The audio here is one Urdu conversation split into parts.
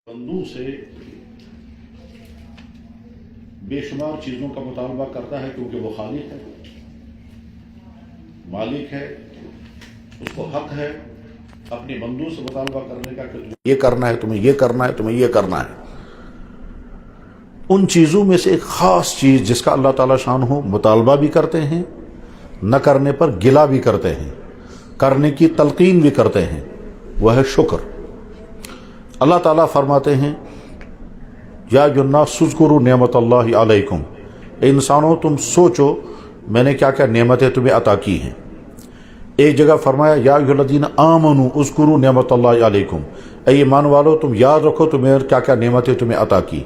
بندوں سے بے شمار چیزوں کا مطالبہ کرتا ہے کیونکہ وہ خالق ہے، مالک ہے، اس کو حق ہے اپنے بندوں سے مطالبہ کرنے کا کہ تمہیں یہ کرنا ہے، تمہیں یہ کرنا ہے، تمہیں یہ کرنا ہے۔ ان چیزوں میں سے ایک خاص چیز جس کا اللہ تعالیٰ شان ہو مطالبہ بھی کرتے ہیں، نہ کرنے پر گلہ بھی کرتے ہیں، کرنے کی تلقین بھی کرتے ہیں، وہ ہے شکر۔ اللہ تعالیٰ فرماتے ہیں یا ایھا الناس اذکروا نعمت اللہ علیکم، اے انسانوں تم سوچو میں نے کیا کیا نعمتیں تمہیں عطا کی ہیں۔ ایک جگہ فرمایا یا ایھا الذین آمنوا اذکروا نعمت اللہ علیکم، اے ایمان والو تم یاد رکھو تمہیں کیا کیا نعمتیں تمہیں عطا کی۔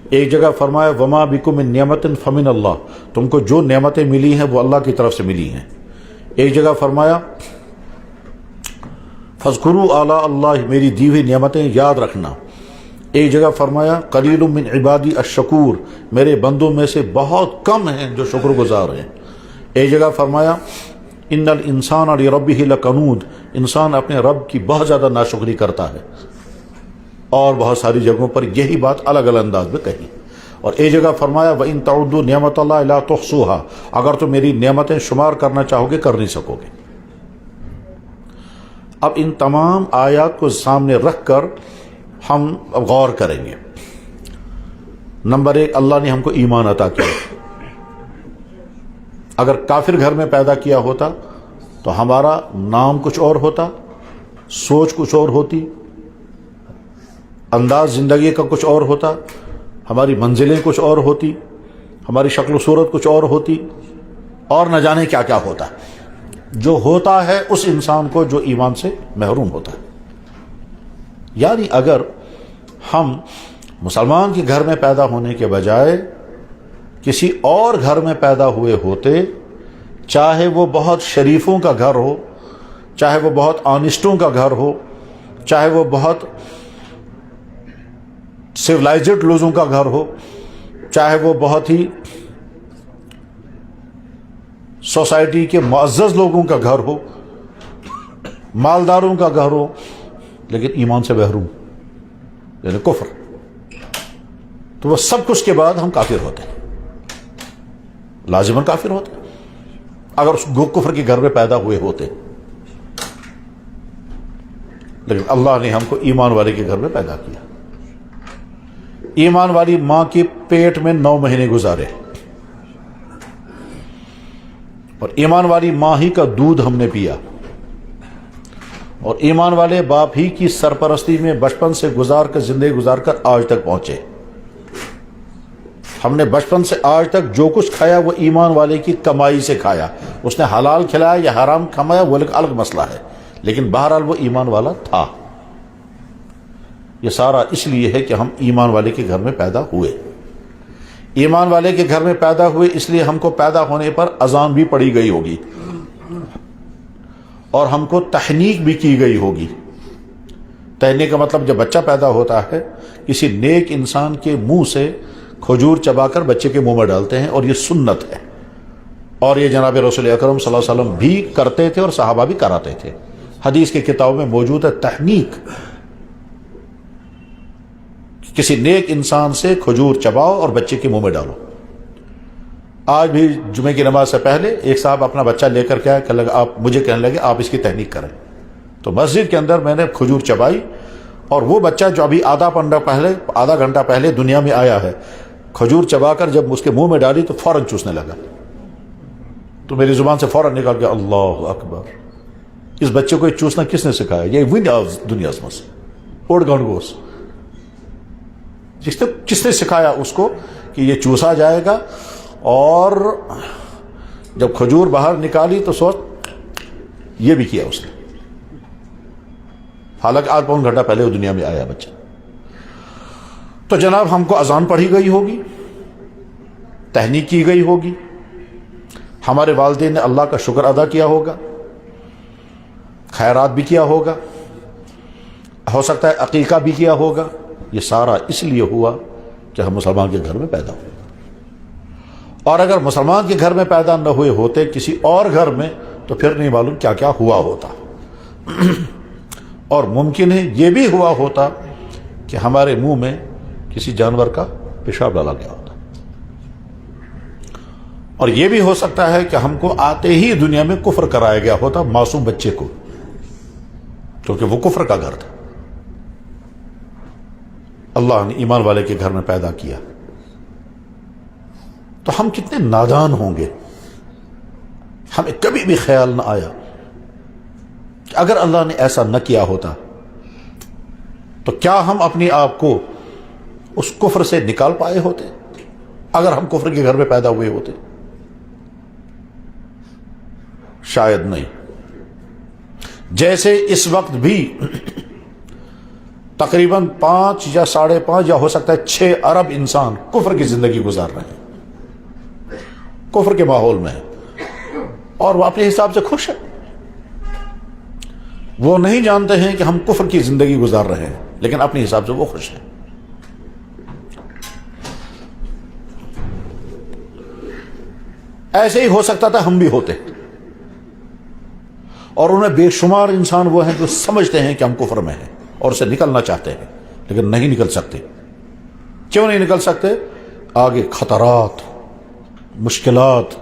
ایک جگہ فرمایا وما بکم من نعمت فمن اللہ، تم کو جو نعمتیں ملی ہیں وہ اللہ کی طرف سے ملی ہیں۔ ایک جگہ فرمایا فاذکروا آلاء اللہ، میری دی ہوئی نعمتیں یاد رکھنا۔ ایک جگہ فرمایا قلیل من عبادی الشکور، میرے بندوں میں سے بہت کم ہیں جو شکر گزار ہیں۔ ایک جگہ فرمایا ان الانسان لربہ لکنود، انسان اپنے رب کی بہت زیادہ ناشکری کرتا ہے۔ اور بہت ساری جگہوں پر یہی بات الگ الگ انداز میں کہی۔ اور ایک جگہ فرمایا وَإِن تَعُدُّوا نِعْمَتَ اللَّهِ لَا تُحْصُوهَا، اگر تم میری نعمتیں شمار کرنا چاہو گے کر نہیں سکو گے۔ اب ان تمام آیات کو سامنے رکھ کر ہم غور کریں گے۔ نمبر ایک، اللہ نے ہم کو ایمان عطا کیا۔ اگر کافر گھر میں پیدا کیا ہوتا تو ہمارا نام کچھ اور ہوتا، سوچ کچھ اور ہوتی، انداز زندگی کا کچھ اور ہوتا، ہماری منزلیں کچھ اور ہوتی، ہماری شکل و صورت کچھ اور ہوتی، اور نہ جانے کیا کیا ہوتا۔ جو ہوتا ہے اس انسان کو جو ایمان سے محروم ہوتا ہے۔ یعنی اگر ہم مسلمان کے گھر میں پیدا ہونے کے بجائے کسی اور گھر میں پیدا ہوئے ہوتے، چاہے وہ بہت شریفوں کا گھر ہو، چاہے وہ بہت آنیسٹوں کا گھر ہو، چاہے وہ بہت سیولائزڈ لوگوں کا گھر ہو، چاہے وہ بہت ہی سوسائٹی کے معزز لوگوں کا گھر ہو، مالداروں کا گھر ہو، لیکن ایمان سے محروم یعنی کفر، تو وہ سب کچھ کے بعد ہم کافر ہوتے ہیں، لازماً کافر ہوتے ہیں اگر اس کفر کے گھر میں پیدا ہوئے ہوتے۔ لیکن اللہ نے ہم کو ایمان والے کے گھر میں پیدا کیا۔ ایمان والی ماں کے پیٹ میں 9 مہینے گزارے، اور ایمان والی ماں ہی کا دودھ ہم نے پیا، اور ایمان والے باپ ہی کی سرپرستی میں بچپن سے زندگی گزار کر آج تک پہنچے۔ ہم نے بچپن سے آج تک جو کچھ کھایا وہ ایمان والے کی کمائی سے کھایا۔ اس نے حلال کھلایا یا حرام کمایا وہ ایک الگ مسئلہ ہے، لیکن بہرحال وہ ایمان والا تھا۔ یہ سارا اس لیے ہے کہ ہم ایمان والے کے گھر میں پیدا ہوئے۔ ایمان والے کے گھر میں پیدا ہوئے اس لیے ہم کو پیدا ہونے پر اذان بھی پڑھی گئی ہوگی، اور ہم کو تحنیک بھی کی گئی ہوگی۔ تحنیک کا مطلب جب بچہ پیدا ہوتا ہے کسی نیک انسان کے منہ سے کھجور چبا کر بچے کے منہ میں ڈالتے ہیں، اور یہ سنت ہے، اور یہ جناب رسول اکرم صلی اللہ علیہ وسلم بھی کرتے تھے اور صحابہ بھی کراتے تھے۔ حدیث کی کتابوں میں موجود ہے تحنیک، کسی نیک انسان سے کھجور چباؤ اور بچے کے منہ میں ڈالو۔ آج بھی جمعے کی نماز سے پہلے ایک صاحب اپنا بچہ لے کر کے مجھے کہنے لگے آپ اس کی تحنیک کریں، تو مسجد کے اندر میں نے کھجور چبائی، اور وہ بچہ جو ابھی آدھا گھنٹہ پہلے دنیا میں آیا ہے، کھجور چبا کر جب اس کے منہ میں ڈالی تو فوراً چوسنے لگا، تو میری زبان سے فوراً نکل گیا اللہ اکبر۔ اس بچے کو یہ چوسنا کس نے سکھایا؟ یہ دنیا اوڑ گنڈگوس، کس نے سکھایا اس کو کہ یہ چوسا جائے گا؟ اور جب کھجور باہر نکالی تو سوچ یہ بھی کیا اس نے، حالانکہ آدھ پون گھنٹہ پہلے وہ دنیا میں آیا بچہ۔ تو جناب ہم کو اذان پڑھی گئی ہوگی، تحنیک کی گئی ہوگی، ہمارے والدین نے اللہ کا شکر ادا کیا ہوگا، خیرات بھی کیا ہوگا، ہو سکتا ہے عقیقہ بھی کیا ہوگا۔ یہ سارا اس لیے ہوا کہ ہم مسلمان کے گھر میں پیدا ہوئے، اور اگر مسلمان کے گھر میں پیدا نہ ہوئے ہوتے کسی اور گھر میں تو پھر نہیں معلوم کیا کیا ہوا ہوتا۔ اور ممکن ہے یہ بھی ہوا ہوتا کہ ہمارے منہ میں کسی جانور کا پیشاب ڈالا گیا ہوتا، اور یہ بھی ہو سکتا ہے کہ ہم کو آتے ہی دنیا میں کفر کرایا گیا ہوتا معصوم بچے کو، کیونکہ وہ کفر کا گھر تھا، اللہ نے ایمان والے کے گھر میں پیدا کیا۔ تو ہم کتنے نادان ہوں گے، ہمیں کبھی بھی خیال نہ آیا کہ اگر اللہ نے ایسا نہ کیا ہوتا تو کیا ہم اپنے آپ کو اس کفر سے نکال پائے ہوتے اگر ہم کفر کے گھر میں پیدا ہوئے ہوتے؟ شاید نہیں۔ جیسے اس وقت بھی تقریباً 5 یا 5.5 یا ہو سکتا ہے 6 ارب انسان کفر کی زندگی گزار رہے ہیں، کفر کے ماحول میں ہیں، اور وہ اپنے حساب سے خوش ہیں، وہ نہیں جانتے ہیں کہ ہم کفر کی زندگی گزار رہے ہیں، لیکن اپنے حساب سے وہ خوش ہیں۔ ایسے ہی ہو سکتا تھا ہم بھی ہوتے، اور انہیں بے شمار انسان وہ ہیں جو سمجھتے ہیں کہ ہم کفر میں ہیں اور اسے نکلنا چاہتے ہیں، لیکن نہیں نکل سکتے۔ کیوں نہیں نکل سکتے؟ آگے خطرات، مشکلات،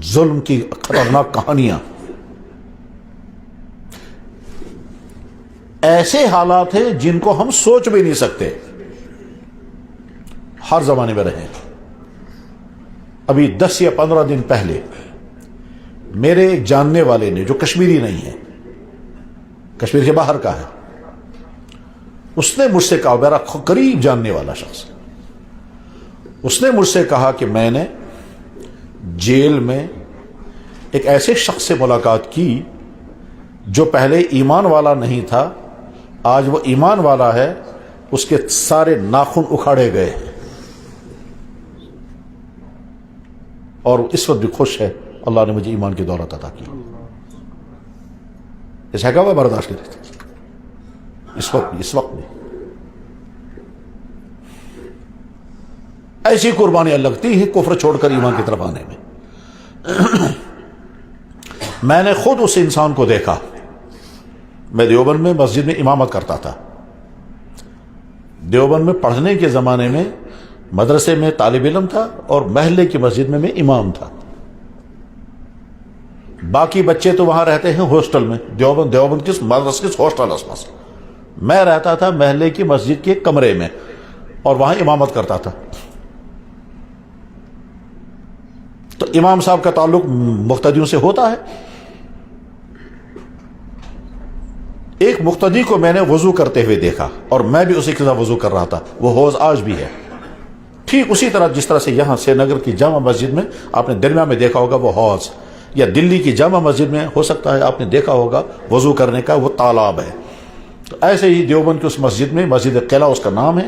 ظلم کی خطرناک کہانیاں، ایسے حالات ہیں جن کو ہم سوچ بھی نہیں سکتے، ہر زمانے میں رہے۔ ابھی 10 یا 15 دن پہلے میرے ایک جاننے والے نے، جو کشمیری نہیں ہے، کشمیر کے باہر کا ہے، اس نے مجھ سے کہا، میرا قریب جاننے والا شخص، اس نے مجھ سے کہا کہ میں نے جیل میں ایک ایسے شخص سے ملاقات کی جو پہلے ایمان والا نہیں تھا، آج وہ ایمان والا ہے، اس کے سارے ناخن اکھاڑے گئے اور اس وقت بھی خوش ہے، اللہ نے مجھے ایمان کی دولت عطا کی۔ ایسا کیا ہوا برداشت کرتے اس وقت بھی ایسی قربانیاں لگتی ہیں کفر چھوڑ کر ایمان کی طرف آنے میں۔ میں نے خود اس انسان کو دیکھا، میں دیوبند میں مسجد میں امامت کرتا تھا، دیوبند میں پڑھنے کے زمانے میں مدرسے میں طالب علم تھا اور محلے کی مسجد میں امام تھا، باقی بچے تو وہاں رہتے ہیں ہاسٹل میں، دیوبند کس مدرسے کس ہاسٹل آس، میں رہتا تھا محلے کی مسجد کے کمرے میں اور وہاں امامت کرتا تھا۔ تو امام صاحب کا تعلق مقتدیوں سے ہوتا ہے۔ ایک مقتدی کو میں نے وضو کرتے ہوئے دیکھا اور میں بھی اسی کے ساتھ وضو کر رہا تھا، وہ حوض آج بھی ہے، ٹھیک اسی طرح جس طرح سے یہاں سری نگر کی جامع مسجد میں آپ نے درمیان میں دیکھا ہوگا وہ حوض، یا دلی کی جامع مسجد میں ہو سکتا ہے آپ نے دیکھا ہوگا وضو کرنے کا وہ تالاب ہے۔ تو ایسے ہی دیوبند کی اس مسجد میں، مسجد قلعہ اس کا نام ہے،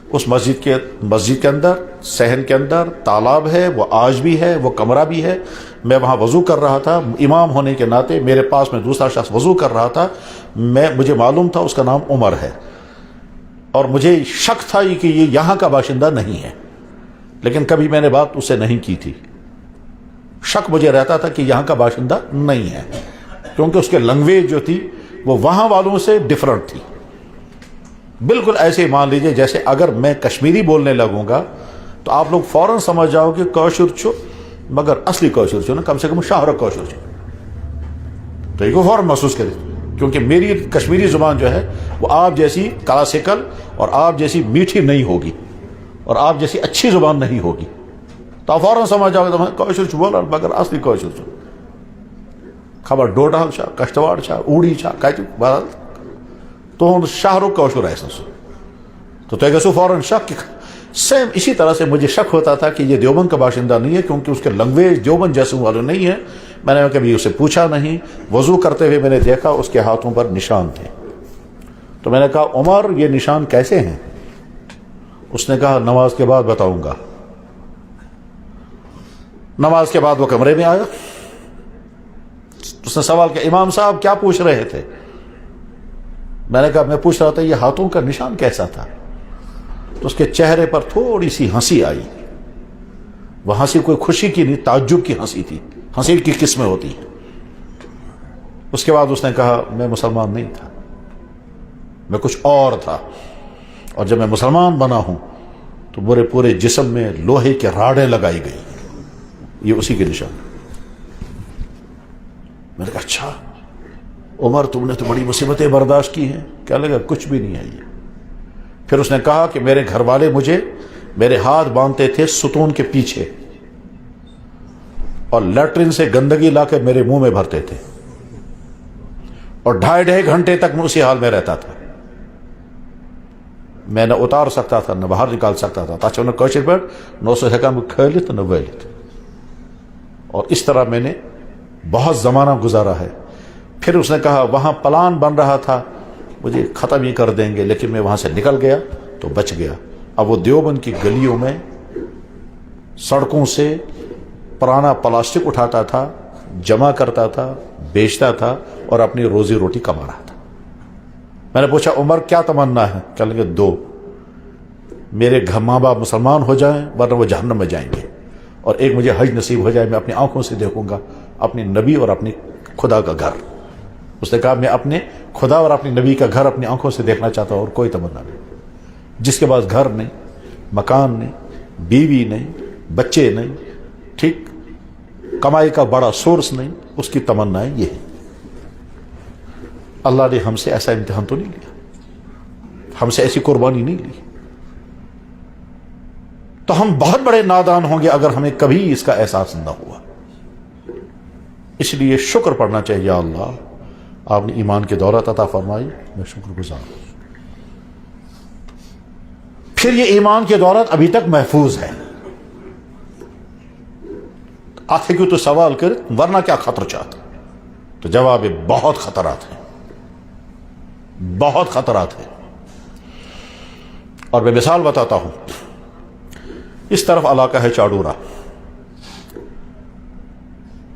اس مسجد کے اندر صحن کے اندر تالاب ہے، وہ آج بھی ہے، وہ کمرہ بھی ہے۔ میں وہاں وضو کر رہا تھا، امام ہونے کے ناطے میرے پاس میں دوسرا شخص وضو کر رہا تھا، مجھے معلوم تھا اس کا نام عمر ہے، اور مجھے شک تھا کہ یہ یہاں کا باشندہ نہیں ہے، لیکن کبھی میں نے بات اس سے نہیں کی تھی، شک مجھے رہتا تھا کہ یہاں کا باشندہ نہیں ہے، کیونکہ اس کے لینگویج جو تھی وہ وہاں والوں سے ڈفرنٹ تھی، بالکل ایسے مان لیجئے جیسے اگر میں کشمیری بولنے لگوں گا تو آپ لوگ فوراً سمجھ جاؤ کہ کوشر چھو، مگر اصلی کوشر چھو نا، کم سے کم شاہرہ کوشر چھو، تو یہ کو فوراً محسوس کریں، کیونکہ میری کشمیری زبان جو ہے وہ آپ جیسی کلاسیکل اور آپ جیسی میٹھی نہیں ہوگی اور آپ جیسی اچھی زبان نہیں ہوگی، تو آپ فوراً سمجھ جاؤ گے کوشر چھو بولا، مگر اصلی کوشر چھو، خبر ڈوڈال چھا، کشتواڑ چھا، اوڑی چھا، بہرحال تو شاہرہ کوشر ایسا سو تو گسو فوراً شک۔ سیم اسی طرح سے مجھے شک ہوتا تھا کہ یہ دیوبند کا باشندہ نہیں ہے، کیونکہ اس کے لینگویج دیوبند جیسے والے نہیں ہے۔ میں نے کبھی اسے پوچھا نہیں، وضو کرتے ہوئے میں نے دیکھا اس کے ہاتھوں پر نشان تھے، تو میں نے کہا عمر یہ نشان کیسے ہیں؟ اس نے کہا نماز کے بعد بتاؤں گا۔ نماز کے بعد وہ کمرے میں آیا، اس نے سوال کیا امام صاحب کیا پوچھ رہے تھے؟ میں نے کہا میں پوچھ رہا تھا یہ ہاتھوں کا نشان کیسا تھا؟ تو اس کے چہرے پر تھوڑی سی ہنسی آئی، وہ ہنسی کوئی خوشی کی نہیں، تعجب کی ہنسی تھی، ہنسی کی قسمیں ہوتی ہیں۔ اس کے بعد اس نے کہا میں مسلمان نہیں تھا، میں کچھ اور تھا، اور جب میں مسلمان بنا ہوں تو میرے پورے جسم میں لوہے کے راڑیں لگائی گئی، یہ اسی کی نشان۔ میں نے کہا اچھا عمر تم نے تو بڑی مصیبتیں برداشت کی ہیں۔ کیا لگا کچھ بھی نہیں ہے یہ۔ پھر اس نے کہا کہ میرے گھر والے مجھے میرے ہاتھ باندھتے تھے ستون کے پیچھے، اور لیٹرن سے گندگی لا کے میرے منہ میں بھرتے تھے، اور 2.5 گھنٹے تک میں اسی حال میں رہتا تھا۔ میں نہ اتار سکتا تھا نہ باہر نکال سکتا تھا، تاچہ انہیں کوشش پر نو سو حکم کھیلت نہ ویلت، اور اس طرح میں نے بہت زمانہ گزارا ہے۔ پھر اس نے کہا وہاں پلان بن رہا تھا مجھے ختم ہی کر دیں گے، لیکن میں وہاں سے نکل گیا تو بچ گیا۔ اب وہ دیوبند کی گلیوں میں سڑکوں سے پرانا پلاسٹک اٹھاتا تھا، جمع کرتا تھا، بیچتا تھا، اور اپنی روزی روٹی کما رہا تھا۔ میں نے پوچھا عمر کیا تمنا ہے؟ کہنے لگے 2، میرے ماں باپ مسلمان ہو جائیں ورنہ وہ جہنم میں جائیں گے، اور ایک مجھے حج نصیب ہو جائے، میں اپنی آنکھوں سے دیکھوں گا اپنی نبی اور اپنی خدا کا گھر۔ اس نے کہا میں اپنے خدا اور اپنی نبی کا گھر اپنی آنکھوں سے دیکھنا چاہتا ہوں، اور کوئی تمنا نہیں۔ جس کے پاس گھر نہیں، مکان نہیں، بیوی نہیں، بچے نہیں، ٹھیک، کمائی کا بڑا سورس نہیں، اس کی تمنا یہ ہے۔ اللہ نے ہم سے ایسا امتحان تو نہیں لیا، ہم سے ایسی قربانی نہیں لی، تو ہم بہت بڑے نادان ہوں گے اگر ہمیں کبھی اس کا احساس نہ ہوا۔ اس لیے شکر پڑھنا چاہیے، یا اللہ آپ نے ایمان کی دولت عطا فرمائی، میں شکر گزار ہوں۔ پھر یہ ایمان کی دولت ابھی تک محفوظ ہے۔ آتے کیوں تو سوال کر ورنہ کیا خطرات؟ تو جواب ہے بہت خطرات ہیں، بہت خطرات ہیں۔ اور میں مثال بتاتا ہوں۔ اس طرف علاقہ ہے چاڈورا،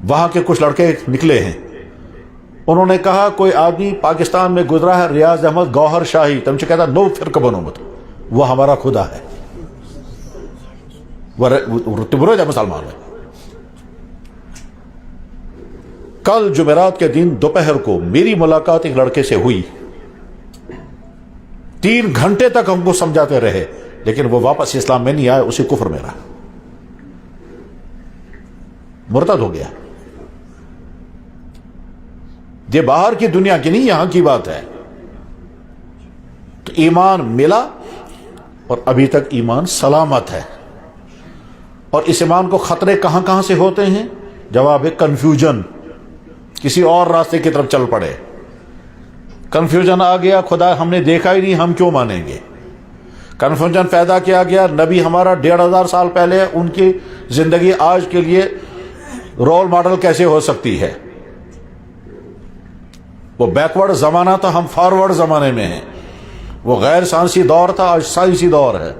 وہاں کے کچھ لڑکے نکلے ہیں، انہوں نے کہا کوئی آدمی پاکستان میں گزرا ہے ریاض احمد گوہر شاہی، تم سے کہتا نو فرقہ بنو مت، وہ ہمارا خدا ہے، وہ تمرو ہے مسلمان ہے۔ کل جمعرات کے دن دوپہر کو میری ملاقات ایک لڑکے سے ہوئی، 3 گھنٹے تک ہم کو سمجھاتے رہے، لیکن وہ واپس اسلام میں نہیں آیا، اسی کفر میں رہا، مرتد ہو گیا۔ یہ باہر کی دنیا کی نہیں، یہاں کی بات ہے۔ تو ایمان ملا اور ابھی تک ایمان سلامت ہے۔ اور اس ایمان کو خطرے کہاں کہاں سے ہوتے ہیں؟ جواب ہے کنفیوژن، کسی اور راستے کی طرف چل پڑے، کنفیوژن آ گیا، خدا ہم نے دیکھا ہی نہیں، ہم کیوں مانیں گے؟ کنفیوژن پیدا کیا گیا، نبی ہمارا 1500 سال پہلے، ان کی زندگی آج کے لیے رول ماڈل کیسے ہو سکتی ہے؟ وہ بیکورڈ زمانہ تھا، ہم فارورڈ زمانے میں ہیں۔ وہ غیر سائنسی دور تھا، آج سائنسی دور ہے۔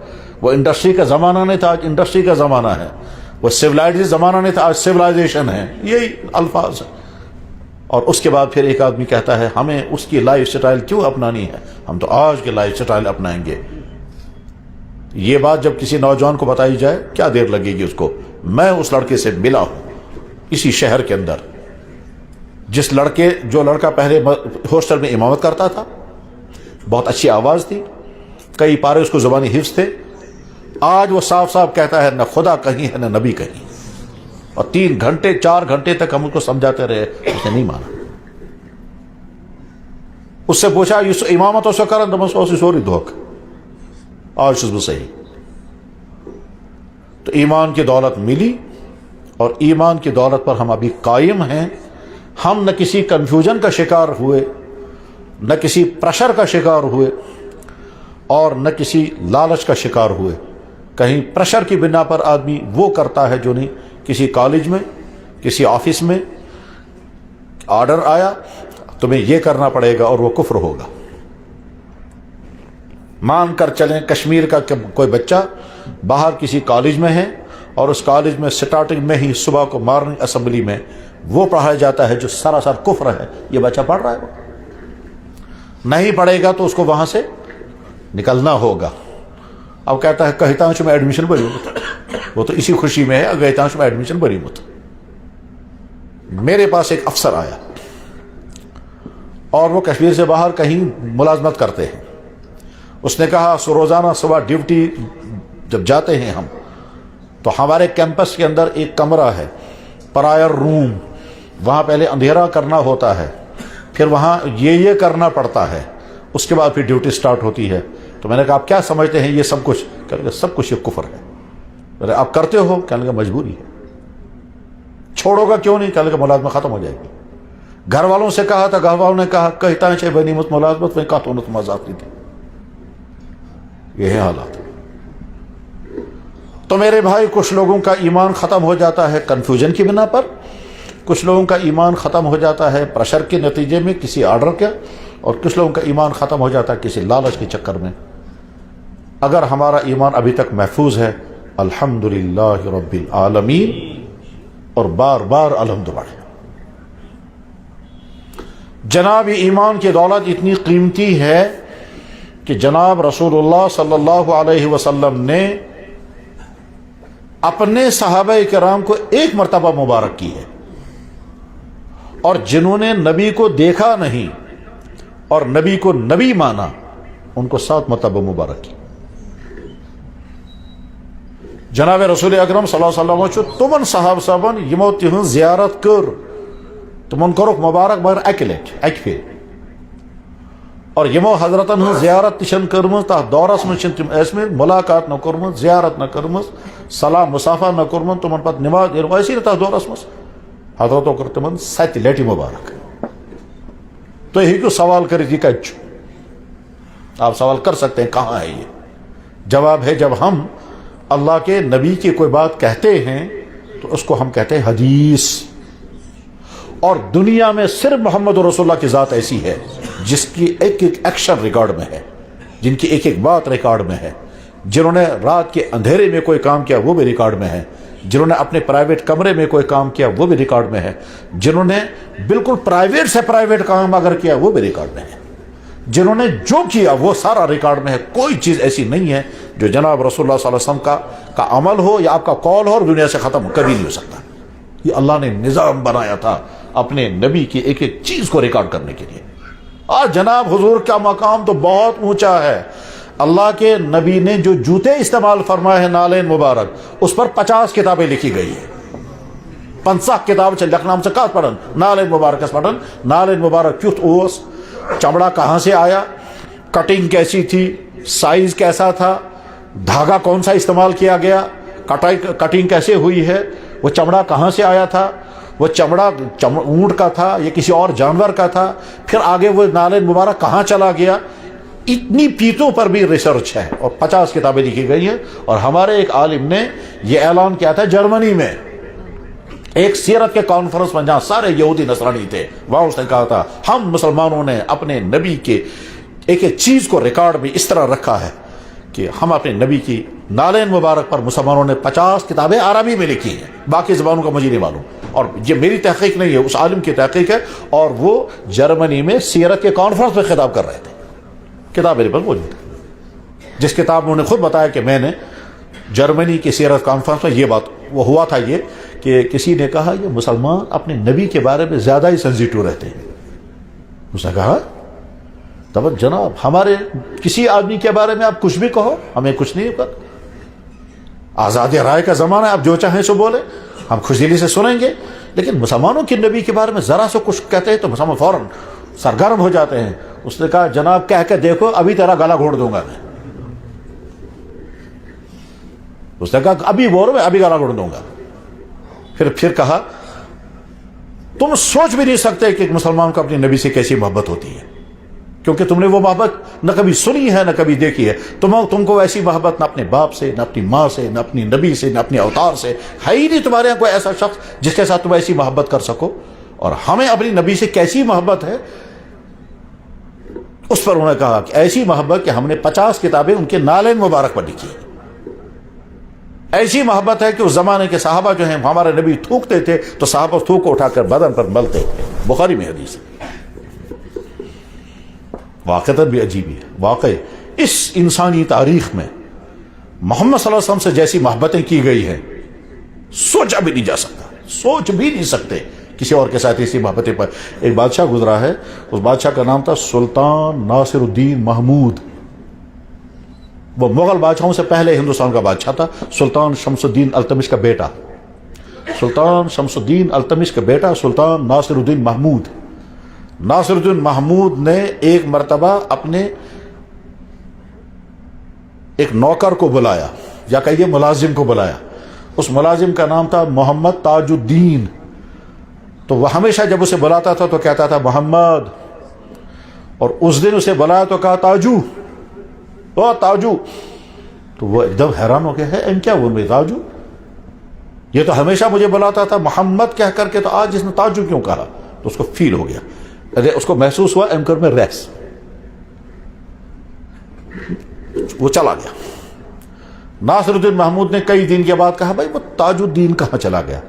وہ انڈسٹری کا زمانہ نہیں تھا، آج انڈسٹری کا زمانہ ہے۔ وہ سویلائزیشن زمانہ نہیں تھا، آج سویلائزیشن ہے۔ یہی الفاظ ہیں۔ اور اس کے بعد پھر ایک آدمی کہتا ہے ہمیں اس کی لائف سٹائل کیوں اپنانی ہے، ہم تو آج کے لائف سٹائل اپنائیں گے۔ یہ بات جب کسی نوجوان کو بتائی جائے کیا دیر لگے گی اس کو؟ میں اس لڑکے سے ملا ہوں اسی شہر کے اندر، جو لڑکا پہلے ہاسٹل میں امامت کرتا تھا، بہت اچھی آواز تھی، کئی پارے اس کو زبانی حفظ تھے، آج وہ صاف صاف کہتا ہے نہ خدا کہیں ہے نہ نبی کہیں۔ اور 3 گھنٹے 4 گھنٹے تک ہم اس کو سمجھاتے رہے، اس نے نہیں مانا۔ اس سے پوچھا امامت اس کرن تو مسوسی سوری دھوک، آج وہ صحیح۔ تو ایمان کی دولت ملی، اور ایمان کی دولت پر ہم ابھی قائم ہیں۔ ہم نہ کسی کنفیوژن کا شکار ہوئے، نہ کسی پریشر کا شکار ہوئے، اور نہ کسی لالچ کا شکار ہوئے۔ کہیں پریشر کی بنا پر آدمی وہ کرتا ہے جو نہیں۔ کسی کالج میں، کسی آفس میں آرڈر آیا تمہیں یہ کرنا پڑے گا، اور وہ کفر ہوگا۔ مان کر چلیں کشمیر کا کوئی بچہ باہر کسی کالج میں ہے، اور اس کالج میں سٹارٹنگ میں ہی صبح کو مارننگ اسمبلی میں وہ پڑھایا جاتا ہے جو سراسر کفر ہے۔ یہ بچہ پڑھ رہا ہے، وہ نہیں پڑھے گا تو اس کو وہاں سے نکلنا ہوگا۔ اب کہتا ہے کہتانش میں ایڈمیشن بری مت، وہ تو اسی خوشی میں ہے کہتانش میں ایڈمیشن بری مت۔ میرے پاس ایک افسر آیا، اور وہ کشمیر سے باہر کہیں ملازمت کرتے ہیں، اس نے کہا روزانہ صبح ڈیوٹی جب جاتے ہیں ہم تو ہمارے کیمپس کے اندر ایک کمرہ ہے پرائر روم، وہاں پہلے اندھیرا کرنا ہوتا ہے، پھر وہاں یہ کرنا پڑتا ہے، اس کے بعد پھر ڈیوٹی سٹارٹ ہوتی ہے۔ تو میں نے کہا آپ کیا سمجھتے ہیں یہ سب کچھ؟ کہنے لگے سب کچھ یہ کفر ہے۔ آپ کرتے ہو؟ کہنے لگے مجبوری ہے۔ چھوڑو گا کیوں نہیں؟ کہنے لگے ملازمت ختم ہو جائے گی۔ گھر والوں سے کہا تھا، گھر والوں نے کہا کہتا ہے بنی مت ملازمت میں کہتا ہوں تم آزاد نہیں تھی۔ یہ ہے حالات۔ تو میرے بھائی کچھ لوگوں کا ایمان ختم ہو جاتا ہے کنفیوژن کی بنا پر، کچھ لوگوں کا ایمان ختم ہو جاتا ہے پریشر کے نتیجے میں کسی آرڈر کا، اور کچھ لوگوں کا ایمان ختم ہو جاتا ہے کسی لالچ کے چکر میں۔ اگر ہمارا ایمان ابھی تک محفوظ ہے الحمدللہ رب العالمین، اور بار بار الحمد پڑھیں۔ جناب ایمان کی دولت اتنی قیمتی ہے کہ جناب رسول اللہ صلی اللہ علیہ وسلم نے اپنے صحابہ کرام کو ایک مرتبہ مبارک کی ہے، اور جنہوں نے نبی کو دیکھا نہیں اور نبی کو نبی مانا ان کو 7 مرتبہ مبارک کی۔ جناب رسول اکرم صلی اللہ علیہ وسلم تمن صحابہ صاحبن یمو تہن زیارت کر، تمن کرک مبارک مگر اکہ لٹہ اکہ پھر، اور یمو حضرتن ہن زیارت تشن کرم تر دورس من تم ٲسمٕتۍ ملاقات نہ کورمت، زیارت نہ کرم، سلام مصافہ نہ کورمت، تمن پتہ نماز ٲسی نہٕ تتھ دورس من، حضرتو کر تمن 7 لٹہ مبارک۔ تو ہیکو سوال کرت یہ کتہ چھُ؟ آپ سوال کر سکتے ہیں کہاں ہے یہ؟ جواب ہے جب ہم اللہ کے نبی کی کوئی بات کہتے ہیں تو اس کو ہم کہتے ہیں حدیث، اور دنیا میں صرف محمد رسول اللہ کی ذات ایسی ہے جس کی ایک ایک ایکشن ریکارڈ میں ہے، جن کی ایک ایک بات ریکارڈ میں ہے، جنہوں نے رات کے اندھیرے میں کوئی کام کیا وہ بھی ریکارڈ میں ہے، جنہوں نے اپنے پرائیویٹ کمرے میں کوئی کام کیا وہ بھی ریکارڈ میں ہے، جنہوں نے بالکل پرائیویٹ سے پرائیویٹ کام اگر کیا وہ بھی ریکارڈ میں ہے، جنہوں نے جو کیا وہ سارا ریکارڈ میں ہے۔ کوئی چیز ایسی نہیں ہے جو جناب رسول اللہ صلی اللہ علیہ وسلم کا عمل ہو یا آپ کا قول ہو اور دنیا سے ختم ہو، کبھی نہیں ہو سکتا۔ یہ اللہ نے نظام بنایا تھا اپنے نبی کی ایک ایک چیز کو ریکارڈ کرنے کے لیے۔ آج جناب حضور کا مقام تو بہت اونچا ہے۔ اللہ کے نبی نے جو جوتے استعمال فرمائے ہیں نالین مبارک، اس پر 50 کتابیں لکھی گئی ہیں۔ 50 کتاب سے لکھنا ہم سے کہاں پڑھن نالین مبارک پڑھن، نالین مبارک کیُتھ اوس، چمڑا کہاں سے آیا، کٹنگ کیسی تھی، سائز کیسا تھا، دھاگا کون سا استعمال کیا گیا، کٹنگ کیسے ہوئی ہے، وہ چمڑا کہاں سے آیا تھا، وہ چمڑا اونٹ کا تھا یا کسی اور جانور کا تھا، پھر آگے وہ نالین مبارک کہاں چلا گیا۔ اتنی پیتوں پر بھی ریسرچ ہے اور 50 کتابیں لکھی گئی ہیں۔ اور ہمارے ایک عالم نے یہ اعلان کیا تھا جرمنی میں ایک سیرت کے کانفرنس میں جہاں سارے یہودی نصرانی تھے، وہاں اس نے کہا تھا ہم مسلمانوں نے اپنے نبی کے ایک ایک چیز کو ریکارڈ میں اس طرح رکھا ہے کہ ہم اپنے نبی کی نالین مبارک پر مسلمانوں نے 50 کتابیں عربی میں لکھی ہیں، باقی زبانوں کا مجھے نہیں معلوم، اور یہ میری تحقیق نہیں ہے، اس عالم کی تحقیق ہے، اور وہ جرمنی میں سیرت کے کانفرنس میں خطاب کر رہے تھے۔ کتاب میرے پاس موجود ہے، جس کتاب میں انہوں نے خود بتایا کہ میں نے جرمنی کی سیرت کانفرنس میں یہ بات وہ ہوا تھا یہ کہ کسی نے کہا یہ مسلمان اپنے نبی کے بارے میں زیادہ ہی سینسیٹیو رہتے ہیں۔ اس نے کہا تب جناب ہمارے کسی آدمی کے بارے میں آپ کچھ بھی کہو ہمیں کچھ نہیں ہوگا، آزادی رائے کا زمانہ ہے، آپ جو چاہیں سو بولے، ہم خوش دلی سے سنیں گے، لیکن مسلمانوں کے نبی کے بارے میں ذرا سا کچھ کہتے ہیں تو مسلمان فوراً سرگرم ہو جاتے ہیں۔ اس نے کہا جناب کہہ کے دیکھو ابھی تیرا گلا گھونٹ دوں گا میں۔ اس نے کہا ابھی بولو میں ابھی گلا گھونٹ دوں گا۔ پھر کہا تم سوچ بھی نہیں سکتے کہ ایک مسلمان کو اپنے نبی سے کیسی محبت ہوتی ہے، کیونکہ تم نے وہ محبت نہ کبھی سنی ہے نہ کبھی دیکھی ہے۔ تم کو ایسی محبت نہ اپنے باپ سے، نہ اپنی ماں سے، نہ اپنی نبی سے، نہ اپنے اوتار سے ہے ہی نہیں تمہارے یہاں کوئی ایسا شخص جس کے ساتھ تم ایسی محبت کر سکو۔ اور ہمیں اپنی نبی سے کیسی محبت ہے اس پر انہوں نے کہا کہ ایسی محبت کہ ہم نے 50 کتابیں ان کے نالین مبارک پر لکھی ہیں۔ ایسی محبت ہے کہ اس زمانے کے صحابہ جو ہیں ہمارے نبی تھوکتے تھے تو صحابہ تھوک کو اٹھا کر بدن پر ملتے تھے، بخاری میں حدیث ہے۔ واقعتاً بھی عجیب ہے، واقعی اس انسانی تاریخ میں محمد صلی اللہ علیہ وسلم سے جیسی محبتیں کی گئی ہیں سوچا بھی نہیں جا سکتا، سوچ بھی نہیں سکتے کسی اور کے ساتھ اسی محبتیں پر۔ ایک بادشاہ گزرا ہے، اس بادشاہ کا نام تھا سلطان ناصر الدین محمود۔ وہ مغل بادشاہوں سے پہلے ہندوستان کا بادشاہ تھا، سلطان شمس الدین التمش کا بیٹا، سلطان شمس الدین التمش کا بیٹا سلطان ناصر الدین محمود۔ ناصر الدین محمود نے ایک مرتبہ اپنے ایک نوکر کو بلایا، یا کہیے ملازم کو بلایا، اس ملازم کا نام تھا محمد تاج الدین۔ تو وہ ہمیشہ جب اسے بلاتا تھا تو کہتا تھا محمد، اور اس دن اسے بلایا تو کہا تاجو، او تاجو۔ تو وہ ایک دم حیران ہو گیا ہے ان کیا بول رہے تاجو، یہ تو ہمیشہ مجھے بلاتا تھا محمد کہہ کر کے، تو آج اس نے تاجو کیوں کہا؟ تو اس کو فیل ہو گیا، اس کو محسوس ہوا اینکر میں ریس، وہ چلا گیا۔ ناصر الدین محمود نے کئی دن کے بعد کہا بھائی وہ تاج الدین کہاں چلا گیا؟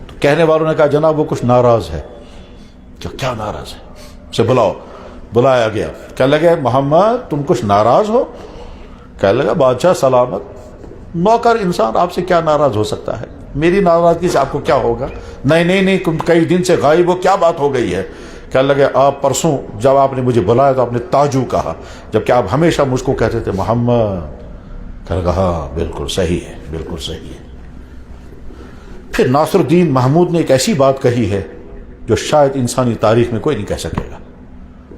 تو کہنے والوں نے کہا جناب وہ کچھ ناراض ہے۔ کیا ناراض ہے؟ اسے بلاؤ۔ بلایا گیا، کہنے لگے محمد تم کچھ ناراض ہو؟ کہنے لگا بادشاہ سلامت، نوکر انسان آپ سے کیا ناراض ہو سکتا ہے، میری ناراضگی سے آپ کو کیا ہوگا؟ نہیں تم کئی دن سے غائب ہو، کیا بات ہو گئی ہے؟ کہنے لگے آپ پرسوں جب آپ نے مجھے بلایا تو آپ نے تاجو کہا، جبکہ آپ ہمیشہ مجھ کو کہتے تھے محمد۔ کہنے لگا ہاں بالکل صحیح ہے، بالکل صحیح ہے۔ پھر ناصر الدین محمود نے ایک ایسی بات کہی ہے جو شاید انسانی تاریخ میں کوئی نہیں کہہ سکے گا۔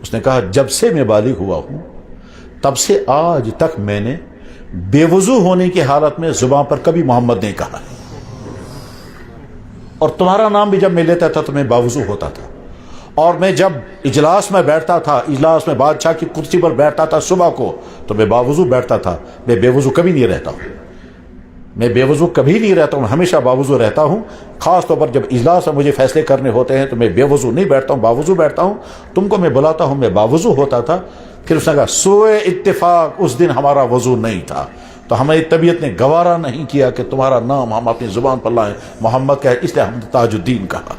اس نے کہا جب سے میں بالغ ہوا ہوں تب سے آج تک میں نے بے وضو ہونے کی حالت میں زبان پر کبھی محمد نہیں کہا، اور تمہارا نام بھی جب میں لیتا تھا تو میں باوضو ہوتا تھا، اور میں جب اجلاس میں بیٹھتا تھا، اجلاس میں بادشاہ کی کرسی پر بیٹھتا تھا صبح کو تو میں باوضو بیٹھتا تھا، میں بے وضو کبھی نہیں رہتا ہوں، میں بے وضو کبھی نہیں رہتا ہوں، ہمیشہ باوضو رہتا ہوں۔ خاص طور پر جب اجلاس میں مجھے فیصلے کرنے ہوتے ہیں تو میں بے وضو نہیں بیٹھتا ہوں، باوضو بیٹھتا ہوں۔ تم کو میں بلاتا ہوں، میں باوضو ہوتا تھا۔ پھر اس نے کہا سوئے اتفاق اس دن ہمارا وضو نہیں تھا، تو ہماری طبیعت نے گوارا نہیں کیا کہ تمہارا نام ہم اپنی زبان پر لائیں، محمد کہے، اس لیے ہم نے تاج الدین کہا۔